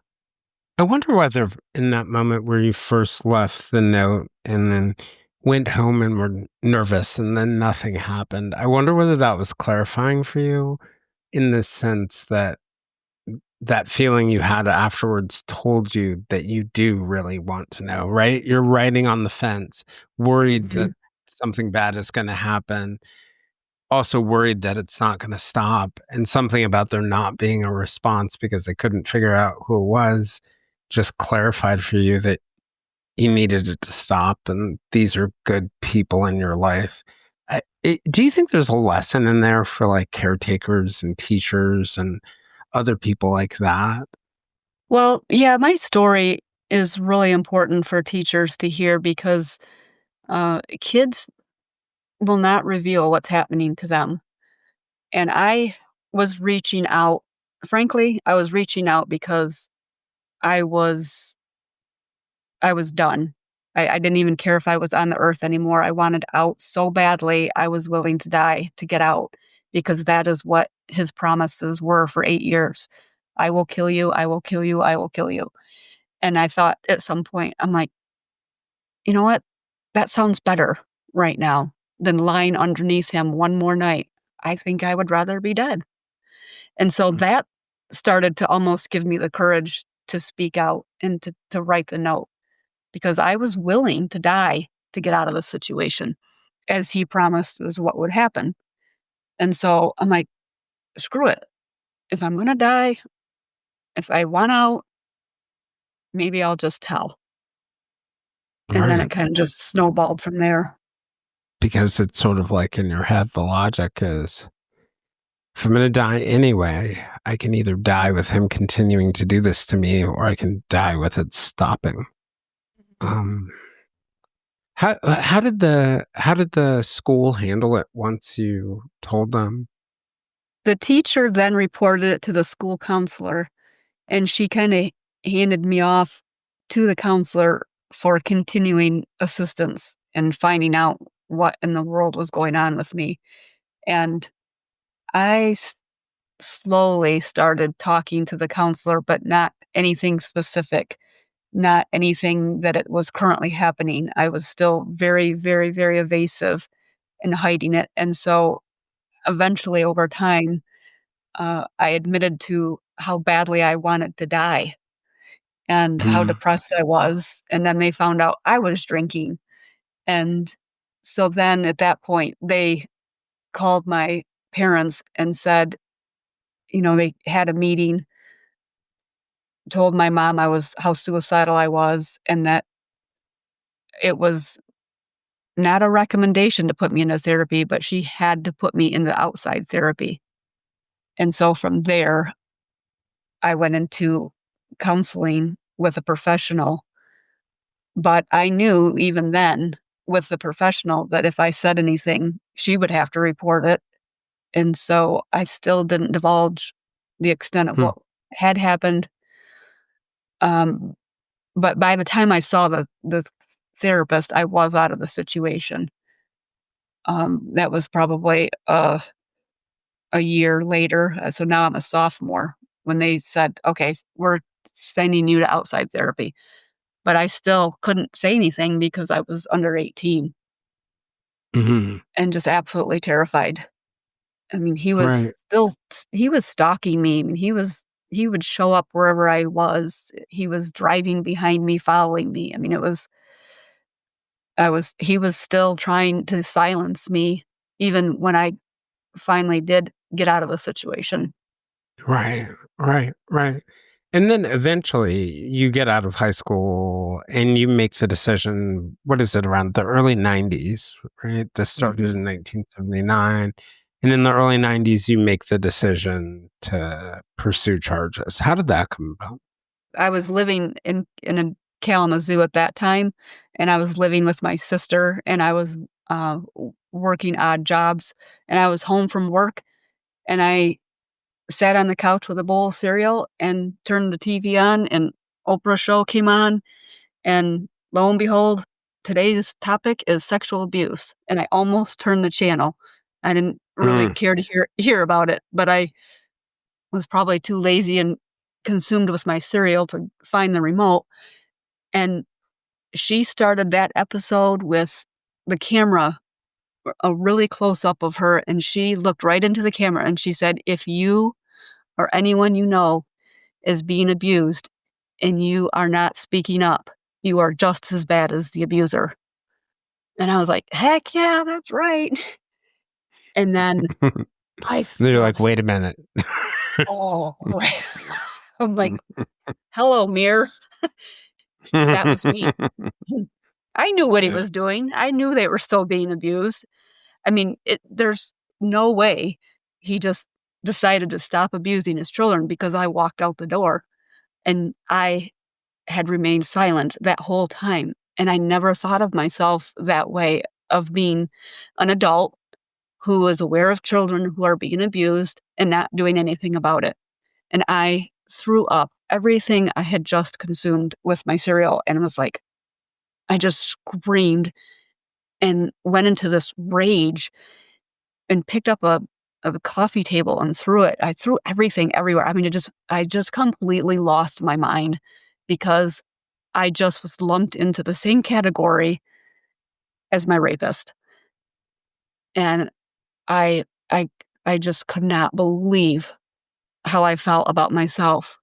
I wonder whether in that moment where you first left the note and then went home and were nervous and then nothing happened, I wonder whether that was clarifying for you in the sense that that feeling you had afterwards told you that you do really want to know, right? You're riding on the fence, worried that Mhm. something bad is going to happen, also worried that it's not going to stop. And something about there not being a response because they couldn't figure out who it was just clarified for you that you needed it to stop. And these are good people in your life. Do you think there's a lesson in there for like caretakers and teachers and other people like that? Well, yeah, my story is really important for teachers to hear because kids will not reveal what's happening to them. And I was reaching out. Frankly, I was reaching out because I was I was done. I didn't even care if I was on the earth anymore. I wanted out so badly, I was willing to die to get out because that is what his promises were for 8 years. "I will kill you, I will kill you, I will kill you." And I thought at some point, I'm like, "You know what? That sounds better right now than lying underneath him one more night. I think I would rather be dead." And so that started to almost give me the courage to speak out and to write the note because I was willing to die to get out of the situation, as he promised was what would happen. And so I'm like, "Screw it. If I'm gonna die, if I want out, maybe I'll just tell." And then Right. it kind of just snowballed from there. Because it's sort of like in your head, the logic is if I'm going to die anyway, I can either die with him continuing to do this to me or I can die with it stopping. Um, how did the school handle it once you told them? The teacher then reported it to the school counselor, and she kinda handed me off to the counselor for continuing assistance and finding out what in the world was going on with me. And I slowly started talking to the counselor, but not anything specific, not anything that it was currently happening. I was still very, very, very evasive and hiding it. And so eventually, over time, I admitted to how badly I wanted to die and how Mm, depressed I was. And then they found out I was drinking. And so then at that point, they called my parents and said, they had a meeting, told my mom how suicidal I was, and that it was not a recommendation to put me into therapy, but she had to put me into outside therapy. And so from there, I went into counseling with a professional. But I knew even then with the professional that if I said anything, she would have to report it. And so I still didn't divulge the extent of mm. what had happened. Um, but by the time I saw the therapist, I was out of the situation. That was probably a year later. So now I'm a sophomore when they said, okay, we're sending you to outside therapy. But I still couldn't say anything because I was under 18 Hmm. and just absolutely terrified. I mean, Right. he was stalking me. I mean, he would show up wherever I was. He was driving behind me, following me. I mean, he was still trying to silence me even when I finally did get out of the situation. Right. Right. Right. And then eventually you get out of high school and you make the decision, what is it, around the early 90s, right? This started Mhm. in 1979. And in the early 90s, you make the decision to pursue charges. How did that come about? I was living in a Kalamazoo at that time, and I was living with my sister, and I was, working odd jobs, and I was home from work, and I sat on the couch with a bowl of cereal and turned the TV on, and Oprah show came on, and lo and behold, today's topic is sexual abuse, and I almost turned the channel. I didn't really Mm, care to hear about it, but I was probably too lazy and consumed with my cereal to find the remote, and she started that episode with the camera, a really close up of her, and she looked right into the camera and she said, "If you or anyone you know is being abused and you are not speaking up, you are just as bad as the abuser." And I was like, "Heck yeah, that's right." And then I and you're like, just, wait a minute. oh, I'm like, "Hello, mirror." That was me. I knew what he was doing. I knew they were still being abused. I mean, there's no way he just decided to stop abusing his children because I walked out the door, and I had remained silent that whole time, and I never thought of myself that way, of being an adult who is aware of children who are being abused and not doing anything about it. And I threw up everything I had just consumed with my cereal and was like, I just screamed and went into this rage and picked up a coffee table and threw it. I threw everything everywhere. I mean, I just completely lost my mind because I just was lumped into the same category as my rapist. And I I I just could not believe how I felt about myself.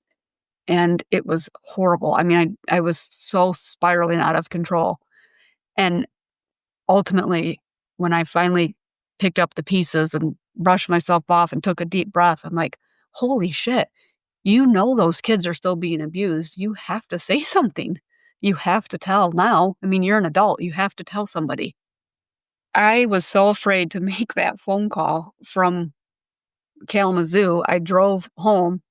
And it was horrible. I mean, I was so spiraling out of control. And ultimately, when I finally picked up the pieces and brushed myself off and took a deep breath, I'm like, holy shit, you know those kids are still being abused. You have to say something. You have to tell now. I mean, you're an adult. You have to tell somebody. I was so afraid to make that phone call from Kalamazoo. I drove home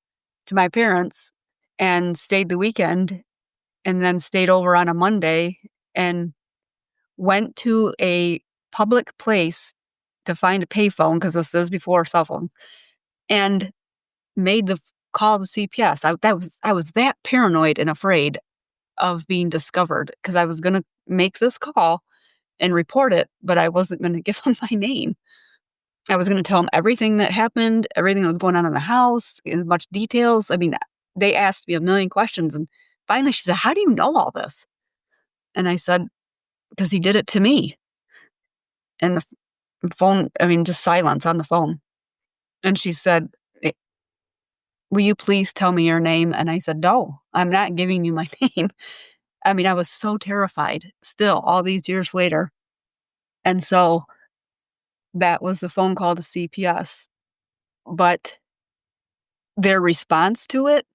to my parents and stayed the weekend and then stayed over on a Monday and went to a public place to find a payphone because this is before cell phones, and made the call to CPS. I was that paranoid and afraid of being discovered because I was gonna make this call and report it, but I wasn't gonna give them my name. I was gonna tell them everything that happened, everything that was going on in the house, in as much details. I mean, they asked me a million questions, and finally she said, "How do you know all this?" And I said, "'Cause he did it to me." And the phone, I mean, just silence on the phone. And she said, "Will you please tell me your name?" And I said, "No, I'm not giving you my name." I mean, I was so terrified still all these years later. And so that was the phone call to CPS. But their response to it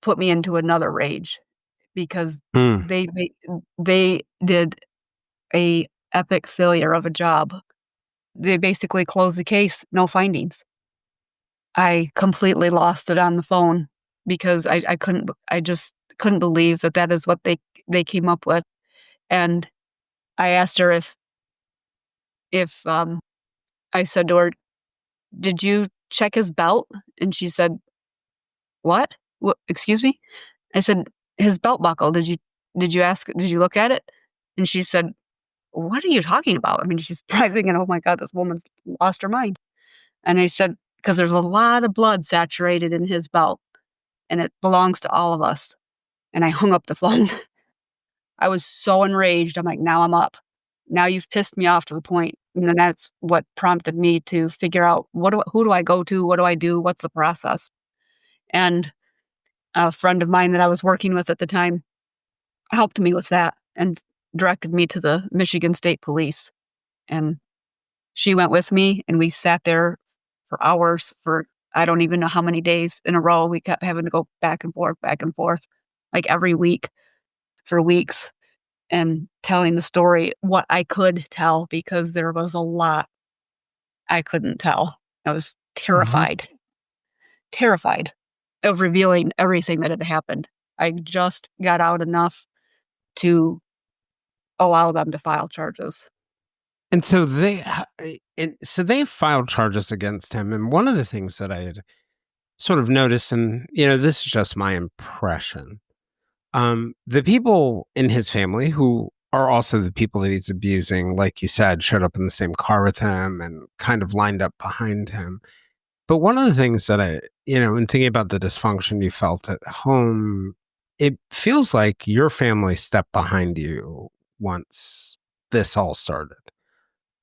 put me into another rage because Mm. they did a epic failure of a job. They basically closed the case, no findings. I completely lost it on the phone because I just couldn't believe that that is what they came up with. And I asked her if I said to her, "Did you check his belt?" And she said, "What? What, excuse me?" I said, "His belt buckle. Did you look at it?" And she said, what are you talking about? I mean, she's probably thinking, oh my God, this woman's lost her mind. And I said, because there's a lot of blood saturated in his belt and it belongs to all of us. And I hung up the phone. I was so enraged. I'm like, now I'm up. Now you've pissed me off to the point. And then that's what prompted me to figure out who do I go to? What do I do? What's the process? And a friend of mine that I was working with at the time helped me with that and directed me to the Michigan State Police. And she went with me and we sat there for hours for I don't even know how many days in a row. We kept having to go back and forth, like every week for weeks and telling the story, what I could tell, because there was a lot I couldn't tell. I was terrified of revealing everything that had happened. I just got out enough to allow them to file charges. And so they filed charges against him. And one of the things that I had sort of noticed, and this is just my impression, the people in his family who are also the people that he's abusing, like you said, showed up in the same car with him and kind of lined up behind him. But one of the things that in thinking about the dysfunction you felt at home, it feels like your family stepped behind you once this all started.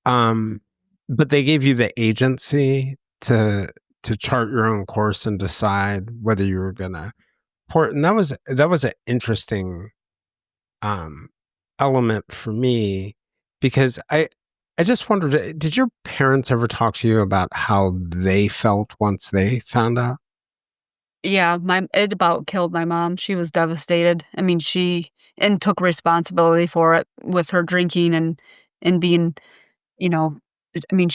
But they gave you the agency to chart your own course and decide whether you were gonna port. And that was an interesting element for me, because I just wondered, did your parents ever talk to you about how they felt once they found out? Yeah, it about killed my mom. She was devastated. I mean, and took responsibility for it with her drinking and being, I mean,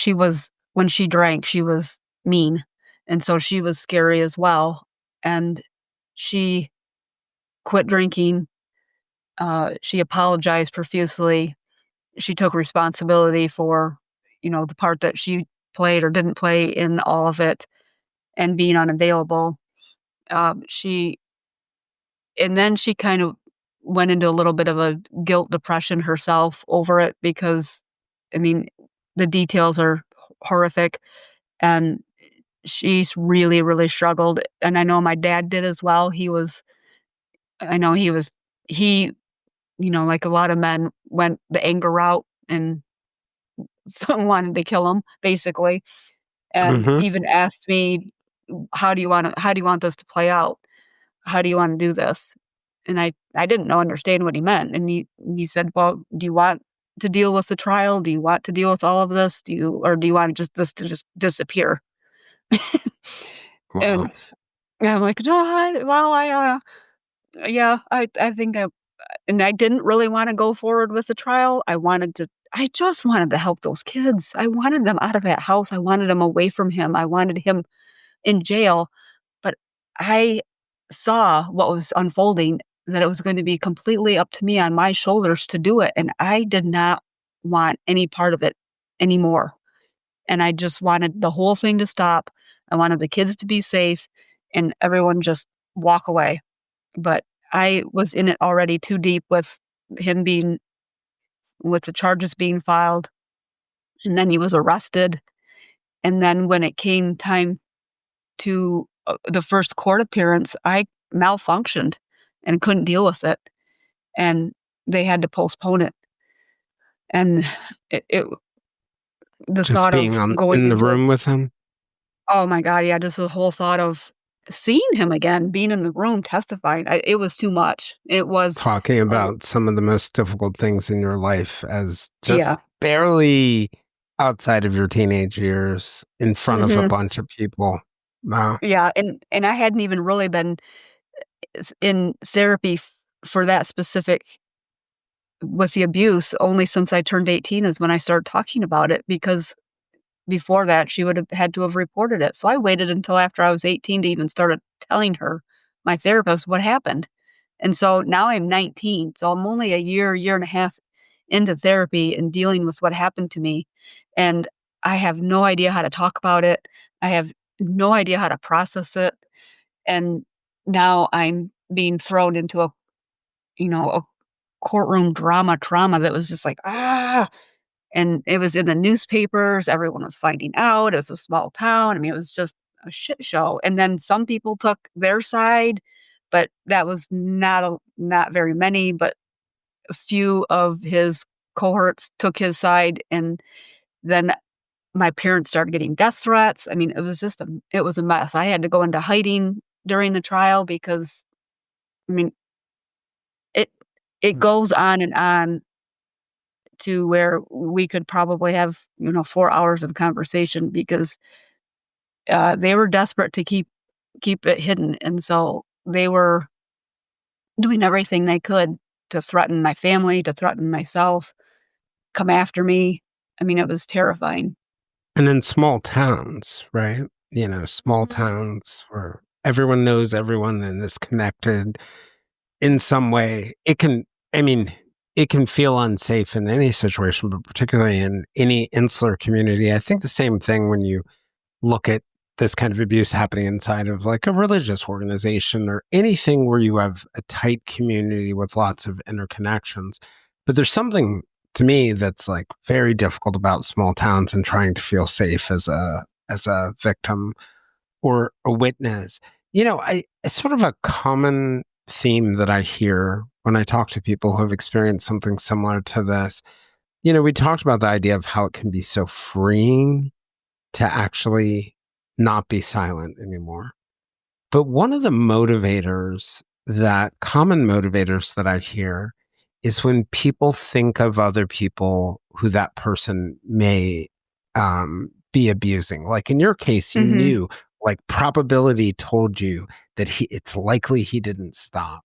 when she drank, she was mean. And so she was scary as well. And she quit drinking. She apologized profusely. She took responsibility for, the part that she played or didn't play in all of it and being unavailable. And then she kind of went into a little bit of a guilt depression herself over it because, I mean, the details are horrific and she's really, really struggled. And I know my dad did as well. He, like a lot of men, went the anger route and wanted to kill him, basically. And Mm-hmm. even asked me, how do you want this to play out? How do you want to do this? And I didn't understand what he meant. And he said, well, do you want to deal with the trial? Do you want to deal with all of this? Do you want this to just disappear? Wow. And I'm like, no, I think and I didn't really want to go forward with the trial. I just wanted to help those kids. I wanted them out of that house. I wanted them away from him. I wanted him in jail. But I saw what was unfolding, that it was going to be completely up to me on my shoulders to do it. And I did not want any part of it anymore. And I just wanted the whole thing to stop. I wanted the kids to be safe and everyone just walk away. But I was in it already too deep with with the charges being filed. And then he was arrested. And then when it came time to the first court appearance, I malfunctioned and couldn't deal with it. And they had to postpone it. And the Just thought being of going in the into room with him? oh my God, yeah, just the whole thought of seeing him again, being in the room testifying, it was too much. It was, Talking uh, about some of the most difficult things in your life as just yeah. barely outside of your teenage years in front of a Mhm. bunch of people. Wow. Yeah, and I hadn't even really been in therapy for that specific with the abuse only since I turned 18 is when I started talking about it, because before that, she would have had to have reported it. So I waited until after I was 18 to even start telling her, my therapist, what happened. And so now I'm 19. So I'm only a year and a half into therapy and dealing with what happened to me. And I have no idea how to talk about it. I have no idea how to process it. And now I'm being thrown into a courtroom drama trauma that was just like, ah. And it was in the newspapers. Everyone was finding out. It was a small town. I mean, it was just a shit show. And then some people took their side, but that was not very many, but a few of his cohorts took his side. And then my parents started getting death threats. I mean, it was just it was a mess. I had to go into hiding during the trial because, I mean, it goes on and on to where we could probably have, 4 hours of conversation because they were desperate to keep it hidden, and so they were doing everything they could to threaten my family, to threaten myself, come after me. I mean, it was terrifying. And in small towns, right? Small towns where everyone knows everyone and is connected in some way. I mean, it can feel unsafe in any situation, but particularly in any insular community. I think the same thing when you look at this kind of abuse happening inside of like a religious organization or anything where you have a tight community with lots of interconnections. But there's something to me that's like very difficult about small towns and trying to feel safe as a victim or a witness. It's sort of a common theme that I hear when I talk to people who have experienced something similar to this. We talked about the idea of how it can be so freeing to actually not be silent anymore. But one of the common motivators that I hear is when people think of other people who that person may be abusing. Like in your case, you knew, like probability told you that it's likely he didn't stop.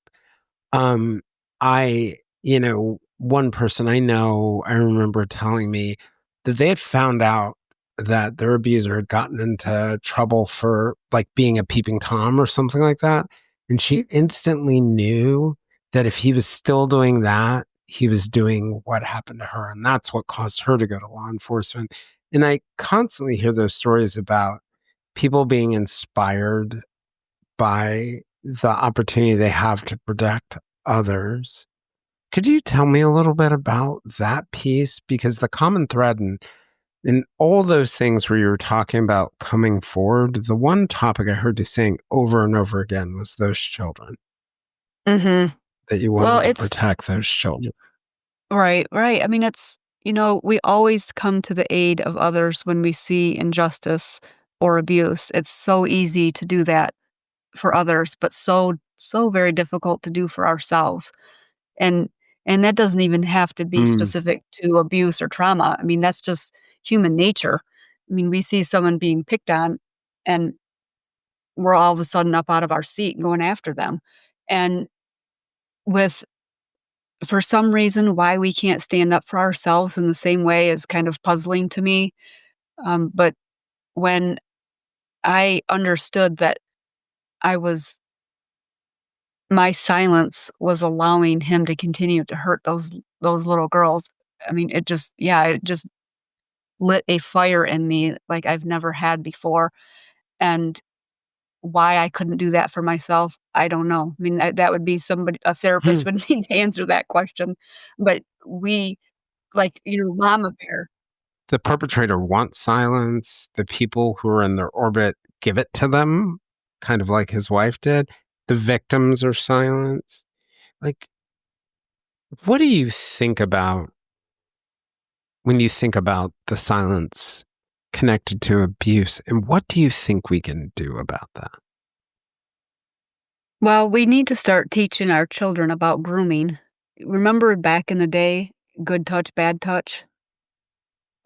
One person I know, I remember telling me that they had found out that their abuser had gotten into trouble for like being a peeping Tom or something like that. And she instantly knew that if he was still doing that, he was doing what happened to her. And that's what caused her to go to law enforcement. And I constantly hear those stories about people being inspired by the opportunity they have to protect others. Could you tell me a little bit about that piece? Because the common thread in all those things where you were talking about coming forward, the one topic I heard you saying over and over again was those children. Mm-hmm. That you wanted to protect those children. Right. I mean, we always come to the aid of others when we see injustice or abuse. It's so easy to do that for others, but so very difficult to do for ourselves. And that doesn't even have to be specific to abuse or trauma. I mean, that's just human nature. I mean, we see someone being picked on and we're all of a sudden up out of our seat going after them. And for some reason, why we can't stand up for ourselves in the same way is kind of puzzling to me. But when I understood that my silence was allowing him to continue to hurt those little girls. I mean, it just lit a fire in me like I've never had before. And why I couldn't do that for myself, I don't know. I mean, that would be a therapist would need to answer that question. But mama bear. The perpetrator wants silence. The people who are in their orbit give it to them, kind of like his wife did. The victims are silenced. Like, what do you think about when you think about the silence connected to abuse? And what do you think we can do about that? Well, we need to start teaching our children about grooming. Remember back in the day, good touch, bad touch?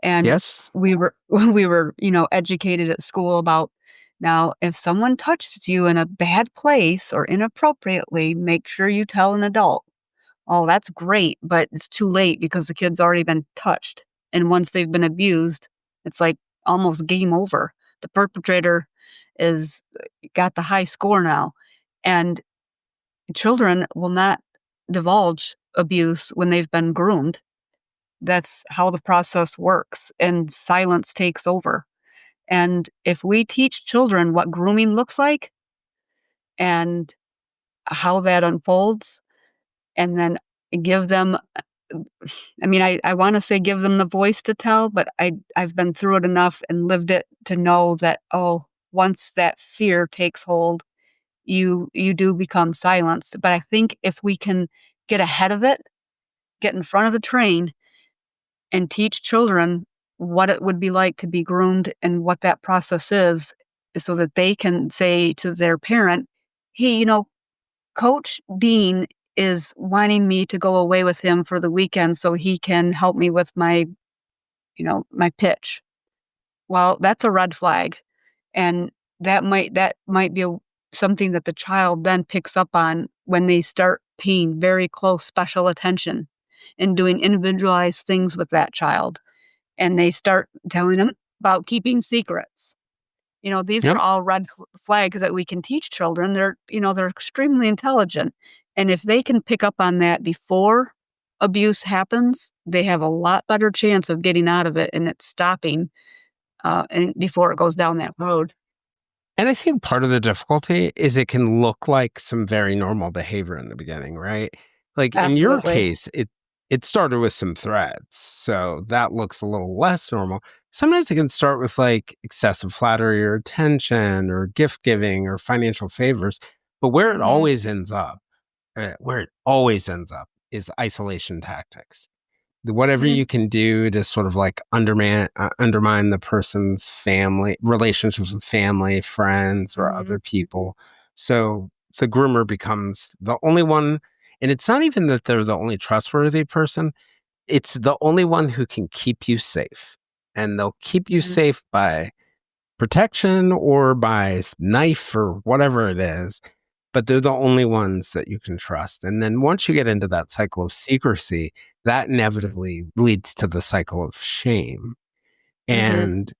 And yes, we were, educated at school about, now, if someone touches you in a bad place or inappropriately, make sure you tell an adult. Oh, that's great, but it's too late because the kid's already been touched. And once they've been abused, it's like almost game over. The perpetrator got the high score now. And children will not divulge abuse when they've been groomed. That's how the process works, and silence takes over. And if we teach children what grooming looks like and how that unfolds, and then give them, I mean, I want to say give them the voice to tell, but I've been through it enough and lived it to know that, oh, once that fear takes hold, you do become silenced. But I think if we can get ahead of it, get in front of the train and teach children what it would be like to be groomed and what that process is, so that they can say to their parent, hey, Coach Dean is wanting me to go away with him for the weekend so he can help me with my, my pitch. Well, that's a red flag. And that might be something that the child then picks up on when they start paying very close special attention and doing individualized things with that child. And they start telling them about keeping secrets. These are Yep. all red flags that we can teach children. They're extremely intelligent. And if they can pick up on that before abuse happens, they have a lot better chance of getting out of it and it stopping and before it goes down that road. And I think part of the difficulty is it can look like some very normal behavior in the beginning, right? Like in your Absolutely. case, it started with some threats, so that looks a little less normal. Sometimes it can start with like excessive flattery or attention or gift giving or financial favors, but Mhm. where it always ends up is isolation tactics. Whatever Mm, you can do to sort of like undermine the person's family relationships with family, friends, or mhm, other mhm, people. So the groomer becomes the only one, and it's not even that they're the only trustworthy person. It's the only one who can keep you safe, and they'll keep you mhm, safe by protection or by knife or whatever it is, but they're the only ones that you can trust. And then once you get into that cycle of secrecy, that inevitably leads to the cycle of shame. mhm. And,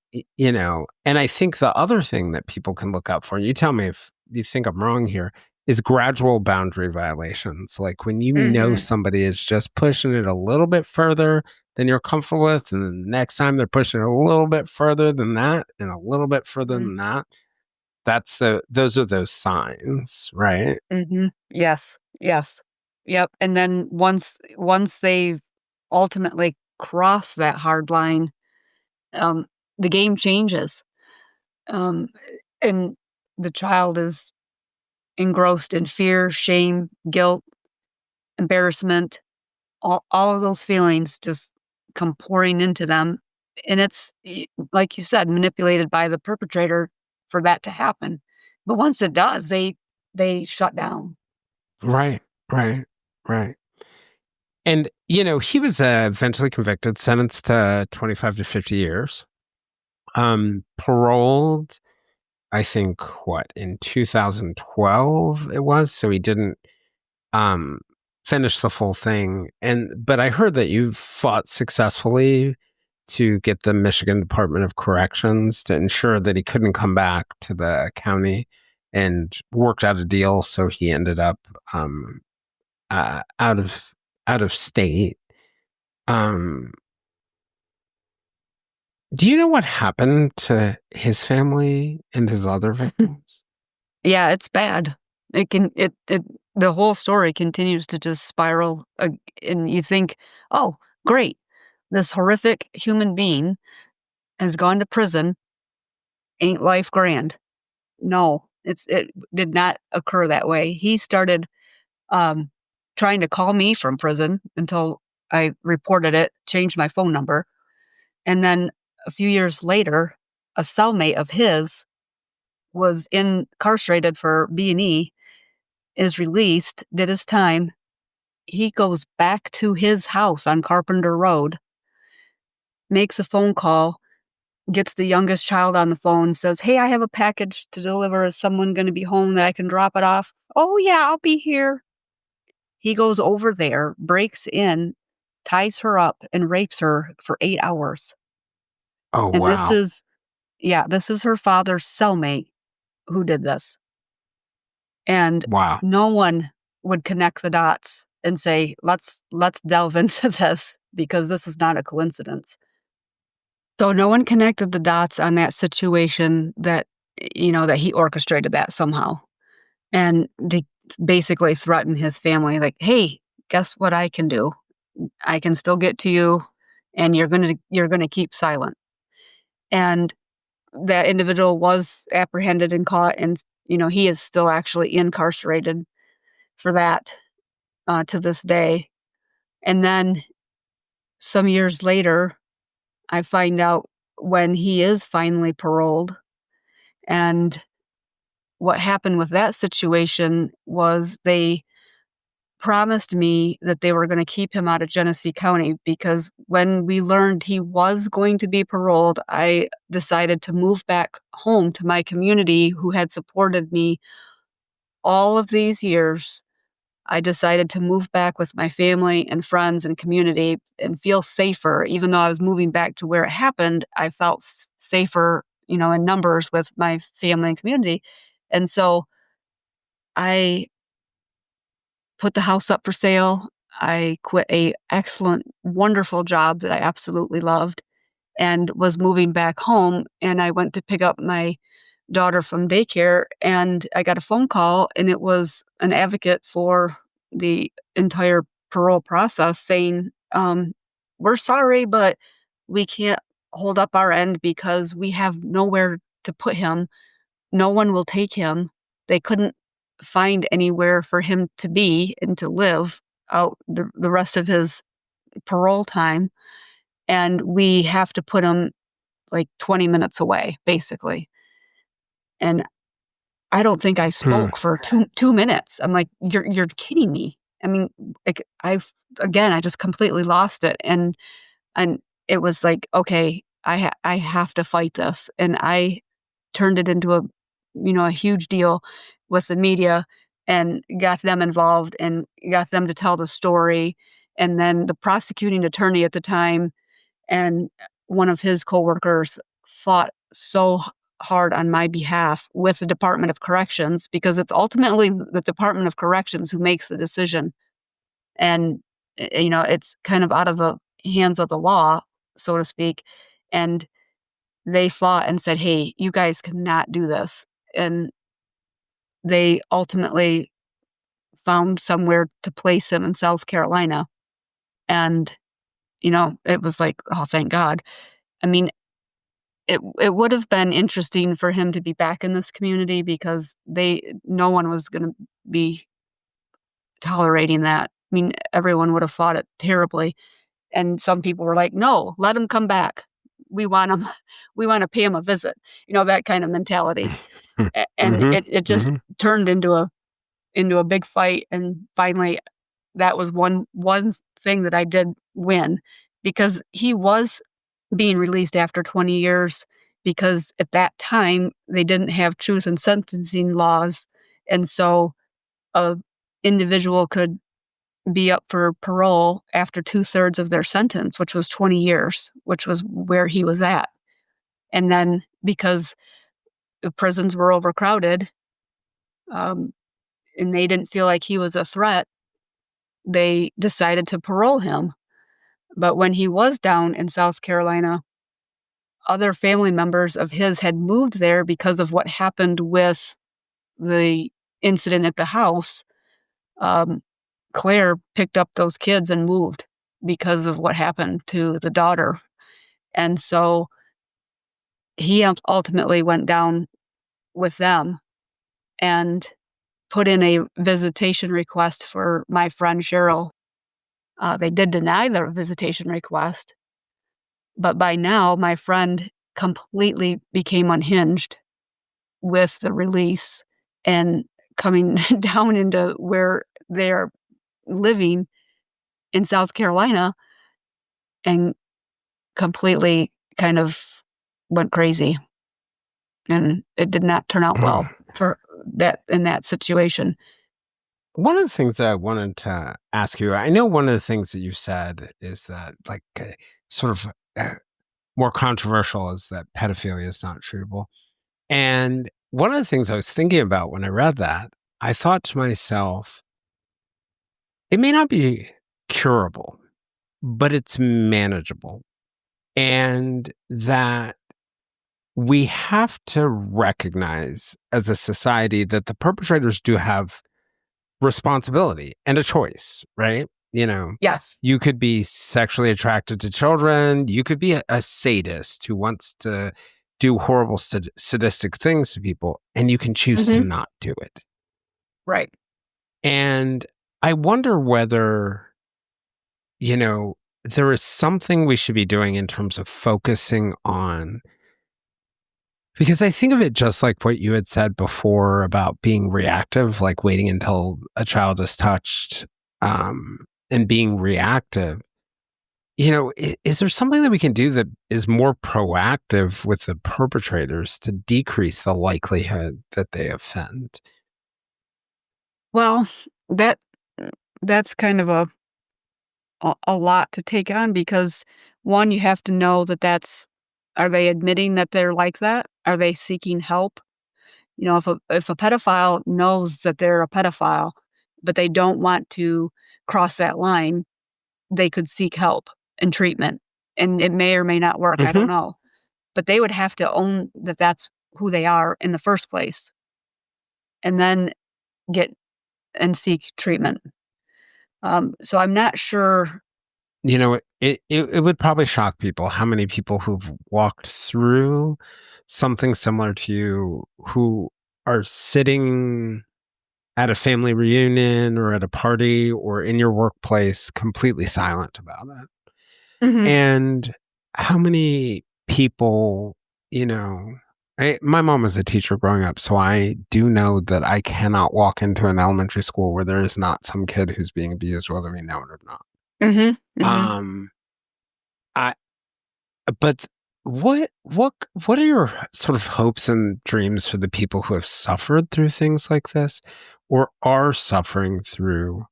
and I think the other thing that people can look out for, and you tell me if you think I'm wrong here, is gradual boundary violations. Like when you know Mhm, somebody is just pushing it a little bit further than you're comfortable with, and then the next time they're pushing it a little bit further than that, and a little bit further mhm, than that, those are those signs, right? mhm. Yes, yes. Yep, and then once they ultimately cross that hard line, um, the game changes, um, and the child is engrossed in fear, shame, guilt, embarrassment, all of those feelings just come pouring into them, and like you said, manipulated by the perpetrator for that to happen. But once it does, they shut down. Right, right, right. And, he was eventually convicted, sentenced to 25 to 50 years, paroled, I think, in 2012 it was. So he didn't um, finish the full thing. But I heard that you fought successfully to get the Michigan Department of Corrections to ensure that he couldn't come back to the county and worked out a deal. So he ended up uh, out of out of state. Um, do you know what happened to his family and his other victims? Yeah, it's bad. It the whole story continues to just spiral, and you think, "Oh, great. This horrific human being has gone to prison. Ain't life grand?" No, it did not occur that way. He started, um, trying to call me from prison until I reported it, changed my phone number, and then a few years later, a cellmate of his was incarcerated for B&E, is released, did his time. He goes back to his house on Carpenter Road, makes a phone call, gets the youngest child on the phone, says, "Hey, I have a package to deliver. Is someone gonna be home that I can drop it off?" "Oh, yeah, I'll be here." He goes over there, breaks in, ties her up, and rapes her for 8 hours. Oh, And wow. this is her father's cellmate who did this. And Wow. no one would connect the dots and say, "Let's delve into this because this is not a coincidence." So no one connected the dots on that situation that, that he orchestrated that somehow, and they basically threatened his family like, "Hey, guess what I can do? I can still get to you, and you're gonna keep silent. And that individual was apprehended and caught, and he is still actually incarcerated for that to this day. And then some years later, I find out when he is finally paroled, and what happened with that situation was they promised me that they were going to keep him out of Genesee County, because when we learned he was going to be paroled, I decided to move back home to my community who had supported me all of these years. I decided to move back with my family and friends and community and feel safer. Even though I was moving back to where it happened, I felt safer, in numbers with my family and community. And so I put the house up for sale. I quit a excellent, wonderful job that I absolutely loved and was moving back home. And I went to pick up my daughter from daycare, and I got a phone call, and it was an advocate for the entire parole process saying, we're sorry, but we can't hold up our end because we have nowhere to put him. No one will take him. They couldn't find anywhere for him to be and to live out the rest of his parole time. And we have to put him like 20 minutes away, basically. And I don't think I spoke for 2 minutes. I'm like, you're kidding me. I mean, like, I just completely lost it. And it was like, okay, I have to fight this. And I turned it into a huge deal with the media and got them involved and got them to tell the story. And then the prosecuting attorney at the time and one of his coworkers fought so hard on my behalf with the Department of Corrections, because it's ultimately the Department of Corrections who makes the decision. And, it's kind of out of the hands of the law, so to speak. And they fought and said, hey, you guys cannot do this. And they ultimately found somewhere to place him in South Carolina. And, it was like, oh, thank God. I mean, it would have been interesting for him to be back in this community, because no one was going to be tolerating that. I mean, everyone would have fought it terribly. And some people were like, no, let him come back. We want him. We want to pay him a visit. That kind of mentality. And it just turned into a big fight. And finally, that was one thing that I did win, because he was being released after 20 years, because at that time they didn't have truth in sentencing laws. And so a individual could be up for parole after 2/3 of their sentence, which was 20 years, which was where he was at. And then because the prisons were overcrowded, and they didn't feel like he was a threat, they decided to parole him. But when he was down in South Carolina, other family members of his had moved there because of what happened with the incident at the house. Claire picked up those kids and moved because of what happened to the daughter. And so he ultimately went down with them and put in a visitation request for my friend Cheryl. They did deny the visitation request, but by now my friend completely became unhinged with the release and coming down into where they're living in South Carolina, and completely kind of went crazy. And it did not turn out well for that in that situation. One of the things that I wanted to ask you, I know one of the things that you said is that, like, sort of more controversial is that pedophilia is not treatable. And one of the things I was thinking about when I read that, I thought to myself, it may not be curable, but it's manageable. And that we have to recognize as a society that the perpetrators do have responsibility and a choice, right? Yes. You could be sexually attracted to children. You could be a sadist who wants to do horrible sadistic things to people, and you can choose to not do it. Right. And I wonder whether, there is something we should be doing in terms of focusing on, because I think of it just like what you had said before about being reactive, like waiting until a child is touched, and being reactive. Is there something that we can do that is more proactive with the perpetrators to decrease the likelihood that they offend? Well, that's kind of a lot to take on because one, you have to know are they admitting that they're like that? Are they seeking help? If a pedophile knows that they're a pedophile, but they don't want to cross that line, they could seek help and treatment. And it may or may not work. I don't know. But they would have to own that that's who they are in the first place and then get and seek treatment. So I'm not sure. It would probably shock people how many people who've walked through something similar to you who are sitting at a family reunion or at a party or in your workplace completely silent about it. And how many people, my mom was a teacher growing up, so I do know that I cannot walk into an elementary school where there is not some kid who's being abused, whether we know it or not. I but what are your sort of hopes and dreams for the people who have suffered through things like this or are suffering through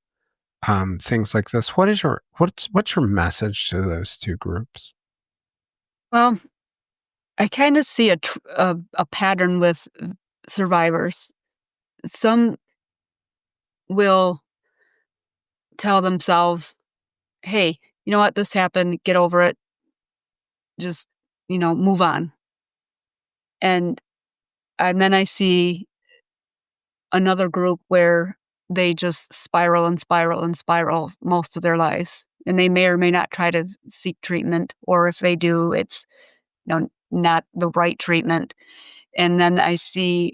things like this? What's your message to those two groups? Well, I kind of see a pattern with survivors. Some will tell themselves, "Hey, you know what? This happened. Get over it. Just, move on." And then I see another group where they just spiral and spiral and spiral most of their lives, and they may or may not try to seek treatment, or if they do, it's not the right treatment. And then I see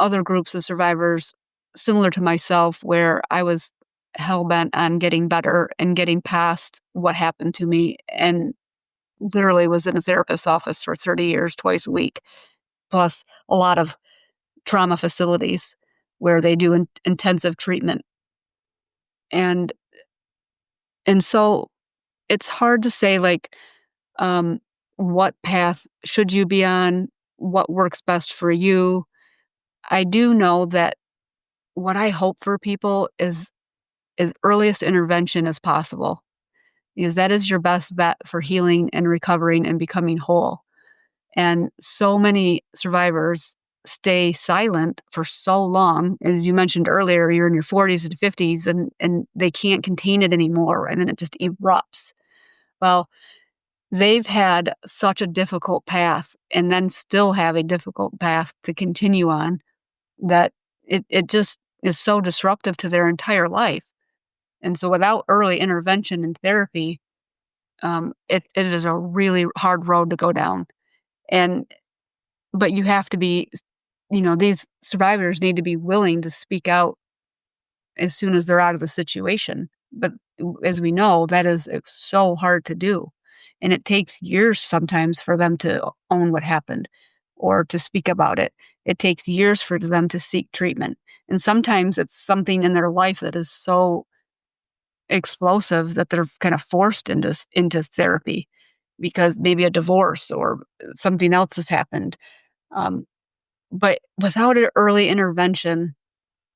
other groups of survivors similar to myself where I was hell-bent on getting better and getting past what happened to me, and literally was in a therapist's office for 30 years, twice a week, plus a lot of trauma facilities where they do intensive treatment. And so it's hard to say, what path should you be on, what works best for you. I do know that what I hope for people is as earliest intervention as possible, because that is your best bet for healing and recovering and becoming whole. And so many survivors stay silent for so long. As you mentioned earlier, you're in your 40s and 50s and they can't contain it anymore, and then it just erupts. Well, they've had such a difficult path and then still have a difficult path to continue on that it just is so disruptive to their entire life. And so without early intervention and therapy, it is a really hard road to go down. But you have to be, these survivors need to be willing to speak out as soon as they're out of the situation. But as we know, that is so hard to do. And it takes years sometimes for them to own what happened or to speak about it. It takes years for them to seek treatment. And sometimes it's something in their life that is so explosive that they're kind of forced into therapy because maybe a divorce or something else has happened. But without an early intervention,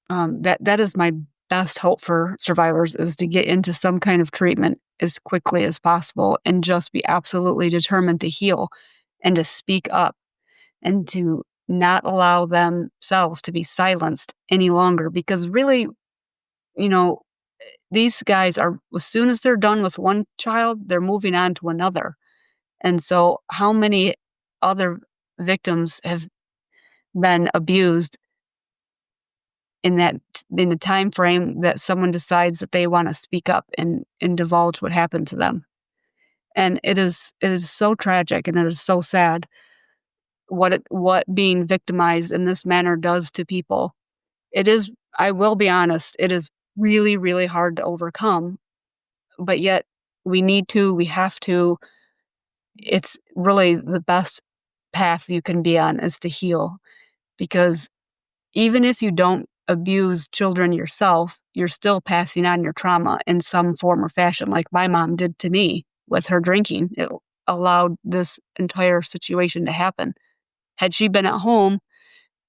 that is my best hope for survivors, is to get into some kind of treatment as quickly as possible and just be absolutely determined to heal and to speak up and to not allow themselves to be silenced any longer. Because really, these guys are, as soon as they're done with one child, they're moving on to another. And so how many other victims have been abused in the time frame that someone decides that they want to speak up and divulge what happened to them. And it is so tragic, and it is so sad what being victimized in this manner does to people. It is, I will be honest, it is really, really hard to overcome, but yet we have to. It's really the best path you can be on is to heal, because even if you don't abuse children yourself, you're still passing on your trauma in some form or fashion, like my mom did to me with her drinking. It allowed this entire situation to happen. Had she been at home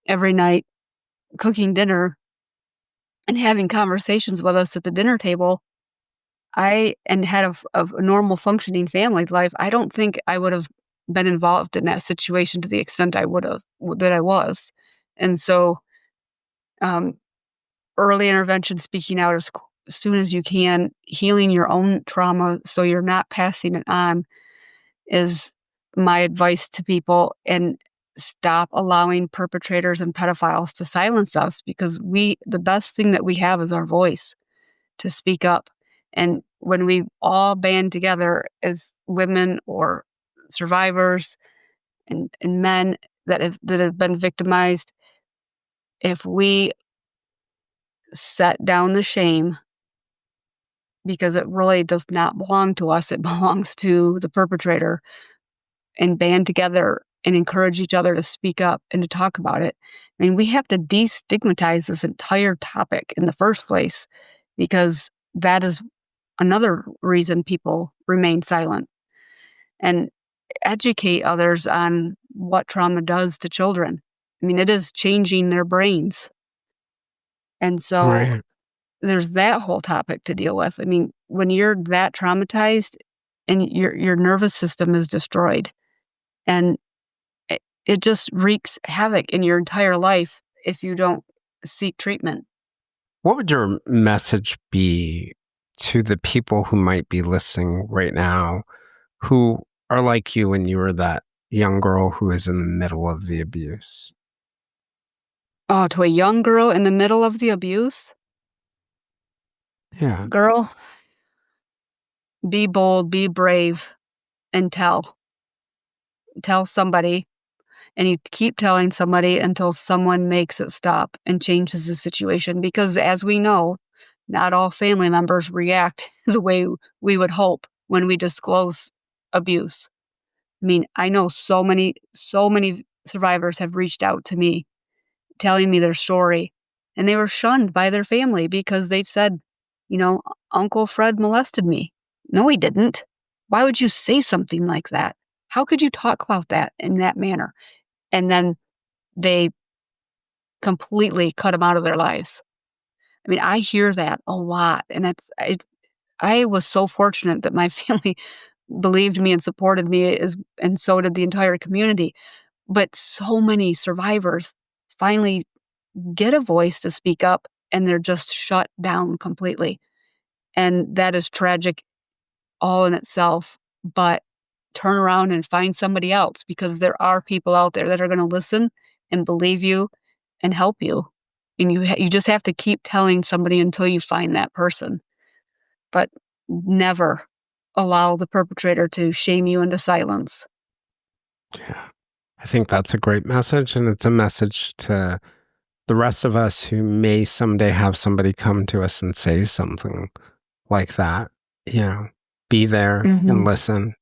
every night cooking dinner and having conversations with us at the dinner table, and had a normal functioning family life, I don't think I would have been involved in that situation to the extent I was. And so, early intervention, speaking out as soon as you can, healing your own trauma so you're not passing it on is my advice to people. And stop allowing perpetrators and pedophiles to silence us, because the best thing that we have is our voice to speak up. And when we all band together as women or survivors and men that have been victimized, if we set down the shame, because it really does not belong to us, it belongs to the perpetrator, and band together and encourage each other to speak up and to talk about it. I mean, we have to destigmatize this entire topic in the first place, because that is another reason people remain silent. And educate others on what trauma does to children. I mean, it is changing their brains. And so Right. there's that whole topic to deal with. I mean, when you're that traumatized and your nervous system is destroyed, and it just wreaks havoc in your entire life if you don't seek treatment. What would your message be to the people who might be listening right now who are like you when you were that young girl who is in the middle of the abuse? Oh, to a young girl in the middle of the abuse? Yeah. Girl, be bold, be brave, and tell. Tell somebody, and you keep telling somebody until someone makes it stop and changes the situation. Because as we know, not all family members react the way we would hope when we disclose abuse. I mean, I know so many survivors have reached out to me telling me their story, and they were shunned by their family because they said, Uncle Fred molested me. No, he didn't. Why would you say something like that? How could you talk about that in that manner? And then they completely cut them out of their lives. I mean, I hear that a lot, and I was so fortunate that my family believed me and supported me, and so did the entire community. But so many survivors finally get a voice to speak up, and they're just shut down completely. And that is tragic all in itself. But turn around and find somebody else, because there are people out there that are going to listen and believe you and help you. And you just have to keep telling somebody until you find that person. But never allow the perpetrator to shame you into silence. Yeah. I think that's a great message. And it's a message to the rest of us who may someday have somebody come to us and say something like that. Be there and listen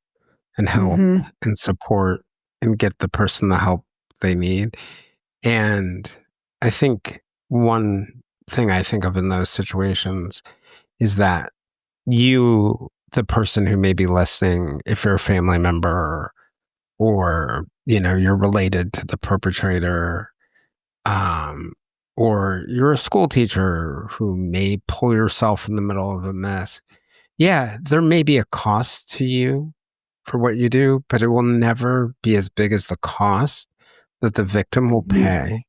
and help and support and get the person the help they need. And I think one thing I think of in those situations is that you, the person who may be listening, if you're a family member or, you're related to the perpetrator, or you're a school teacher who may pull yourself in the middle of a mess. Yeah, there may be a cost to you for what you do, but it will never be as big as the cost that the victim will pay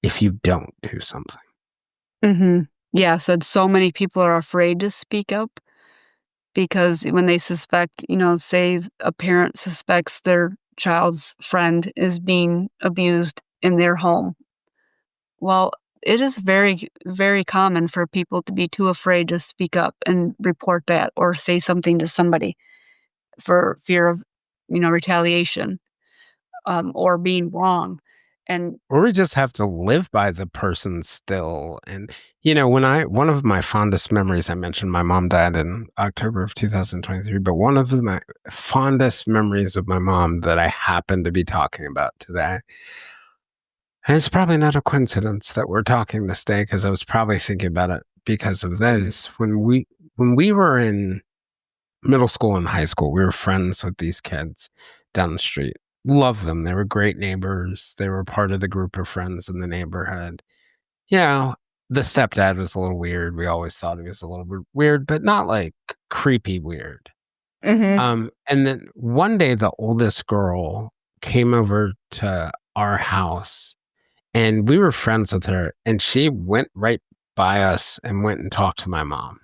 if you don't do something. Yes, and so many people are afraid to speak up because when they suspect, say a parent suspects their child's friend is being abused in their home. Well, it is very, very common for people to be too afraid to speak up and report that or say something to somebody for fear of, retaliation, or being wrong. And Or we just have to live by the person still. And, one of my fondest memories, I mentioned my mom died in October of 2023, but one of my fondest memories of my mom that I happen to be talking about today, and it's probably not a coincidence that we're talking this day because I was probably thinking about it because of this. When we were in middle school and high school, we were friends with these kids down the street. Love them. They were great neighbors. They were part of the group of friends in the neighborhood. The stepdad was a little weird. We always thought he was a little bit weird, but not like creepy weird. Mhm. And then one day, the oldest girl came over to our house, and we were friends with her, and she went right by us and went and talked to my mom.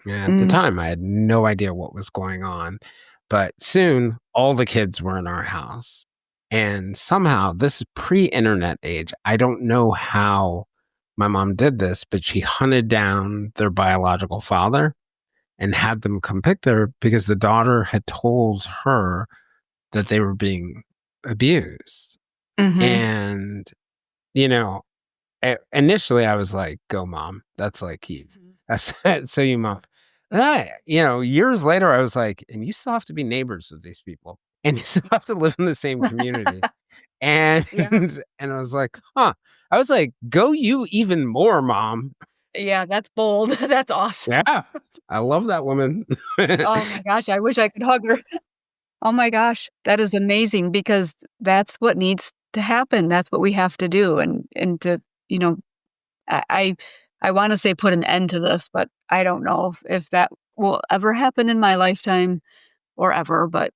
And at the time, I had no idea what was going on. But soon, all the kids were in our house. And somehow, this is pre-internet age. I don't know how my mom did this, but she hunted down their biological father and had them come pick her because the daughter had told her that they were being abused. Mhm. And, initially I was like, go mom. That's like, that's so you mom. Years later, I was like, and you still have to be neighbors with these people, and you still have to live in the same community. And Yeah. and I was like, huh. I was like, go you even more, mom. Yeah, that's bold. That's awesome. Yeah, I love that woman. Oh my gosh, I wish I could hug her. Oh my gosh, that is amazing because that's what needs to happen. That's what we have to do, and to, you know, I I wanna say put an end to this, but I don't know if that will ever happen in my lifetime or ever, but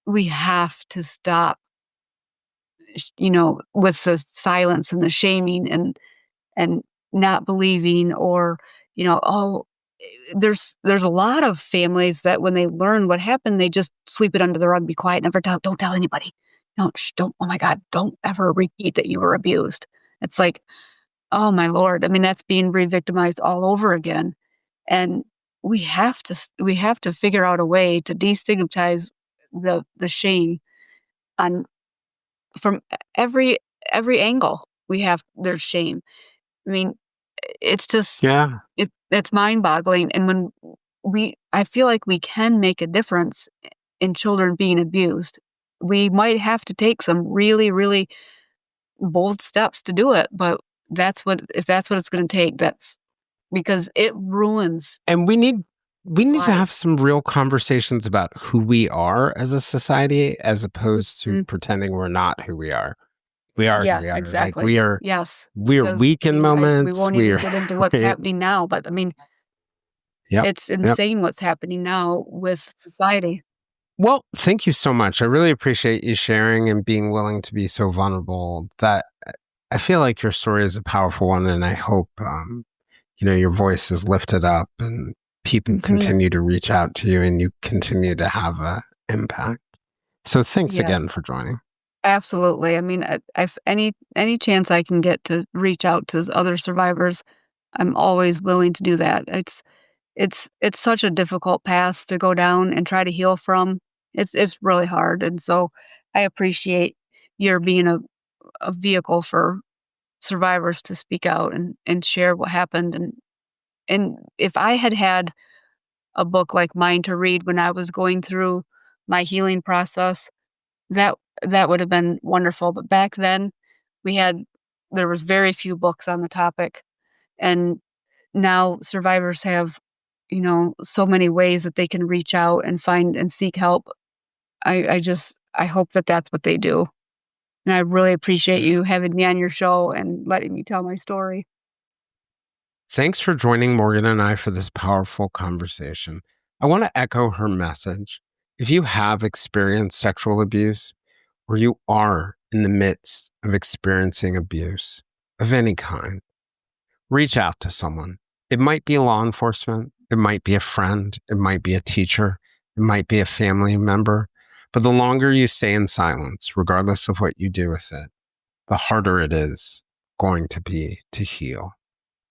we have to stop, with the silence and the shaming and not believing or, oh, there's a lot of families that when they learn what happened, they just sweep it under the rug, be quiet, never tell, don't tell anybody. Don't, oh my God, don't ever repeat that you were abused. It's like, oh my Lord. I mean, that's being re-victimized all over again. And we have to figure out a way to destigmatize the shame on from every every angle. There's shame. I mean, it's just Yeah. it's mind-boggling, and when I feel like we can make a difference in children being abused. We might have to take some really, really bold steps to do it, but if that's what it's gonna take, that's because it ruins And we need to have lives. some real conversations about who we are as a society as opposed to Mm. pretending we're not who we are. We are who Yeah, we are. Like exactly. Yes, we're because, weak in we moments. won't even We're get into what's right. happening now, but, I mean, Yep. it's Yep. insane what's happening now with society. Well, thank you so much. I really appreciate you sharing and being willing to be so vulnerable. That I feel like your story is a powerful one, and I hope your voice is lifted up and people Mhm. continue to reach out to you and you continue to have a impact. So thanks again Yes. for joining. Absolutely. I mean, I've any chance I can get to reach out to other survivors, I'm always willing to do that. It's such a difficult path to go down and try to heal from. It's really hard, and so I appreciate your being a vehicle for survivors to speak out and share what happened. And if I had had a book like mine to read when I was going through my healing process, that that would have been wonderful, but back then, we had there was very few books on the topic, and now survivors have, so many ways that they can reach out and find and seek help. I hope that that's what they do, and I really appreciate you having me on your show and letting me tell my story. Thanks for joining Morgan and I for this powerful conversation. I want to echo her message. If you have experienced sexual abuse or you are in the midst of experiencing abuse of any kind, reach out to someone. It might be law enforcement. It might be a friend. It might be a teacher. It might be a family member. But the longer you stay in silence, regardless of what you do with it, the harder it is going to be to heal.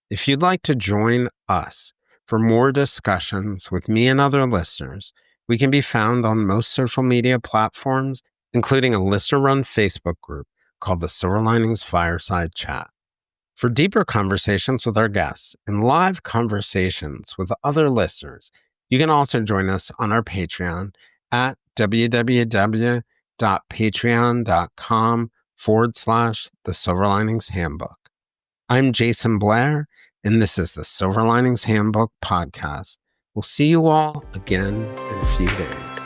If you'd like to join us for more discussions with me and other listeners, we can be found on most social media platforms, including a listener-run Facebook group called the Silver Linings Fireside Chat. For deeper conversations with our guests and live conversations with other listeners, you can also join us on our Patreon at www.patreon.com/The Silver Linings Handbook. I'm Jason Blair, and this is the Silver Linings Handbook podcast. We'll see you all again in a few days.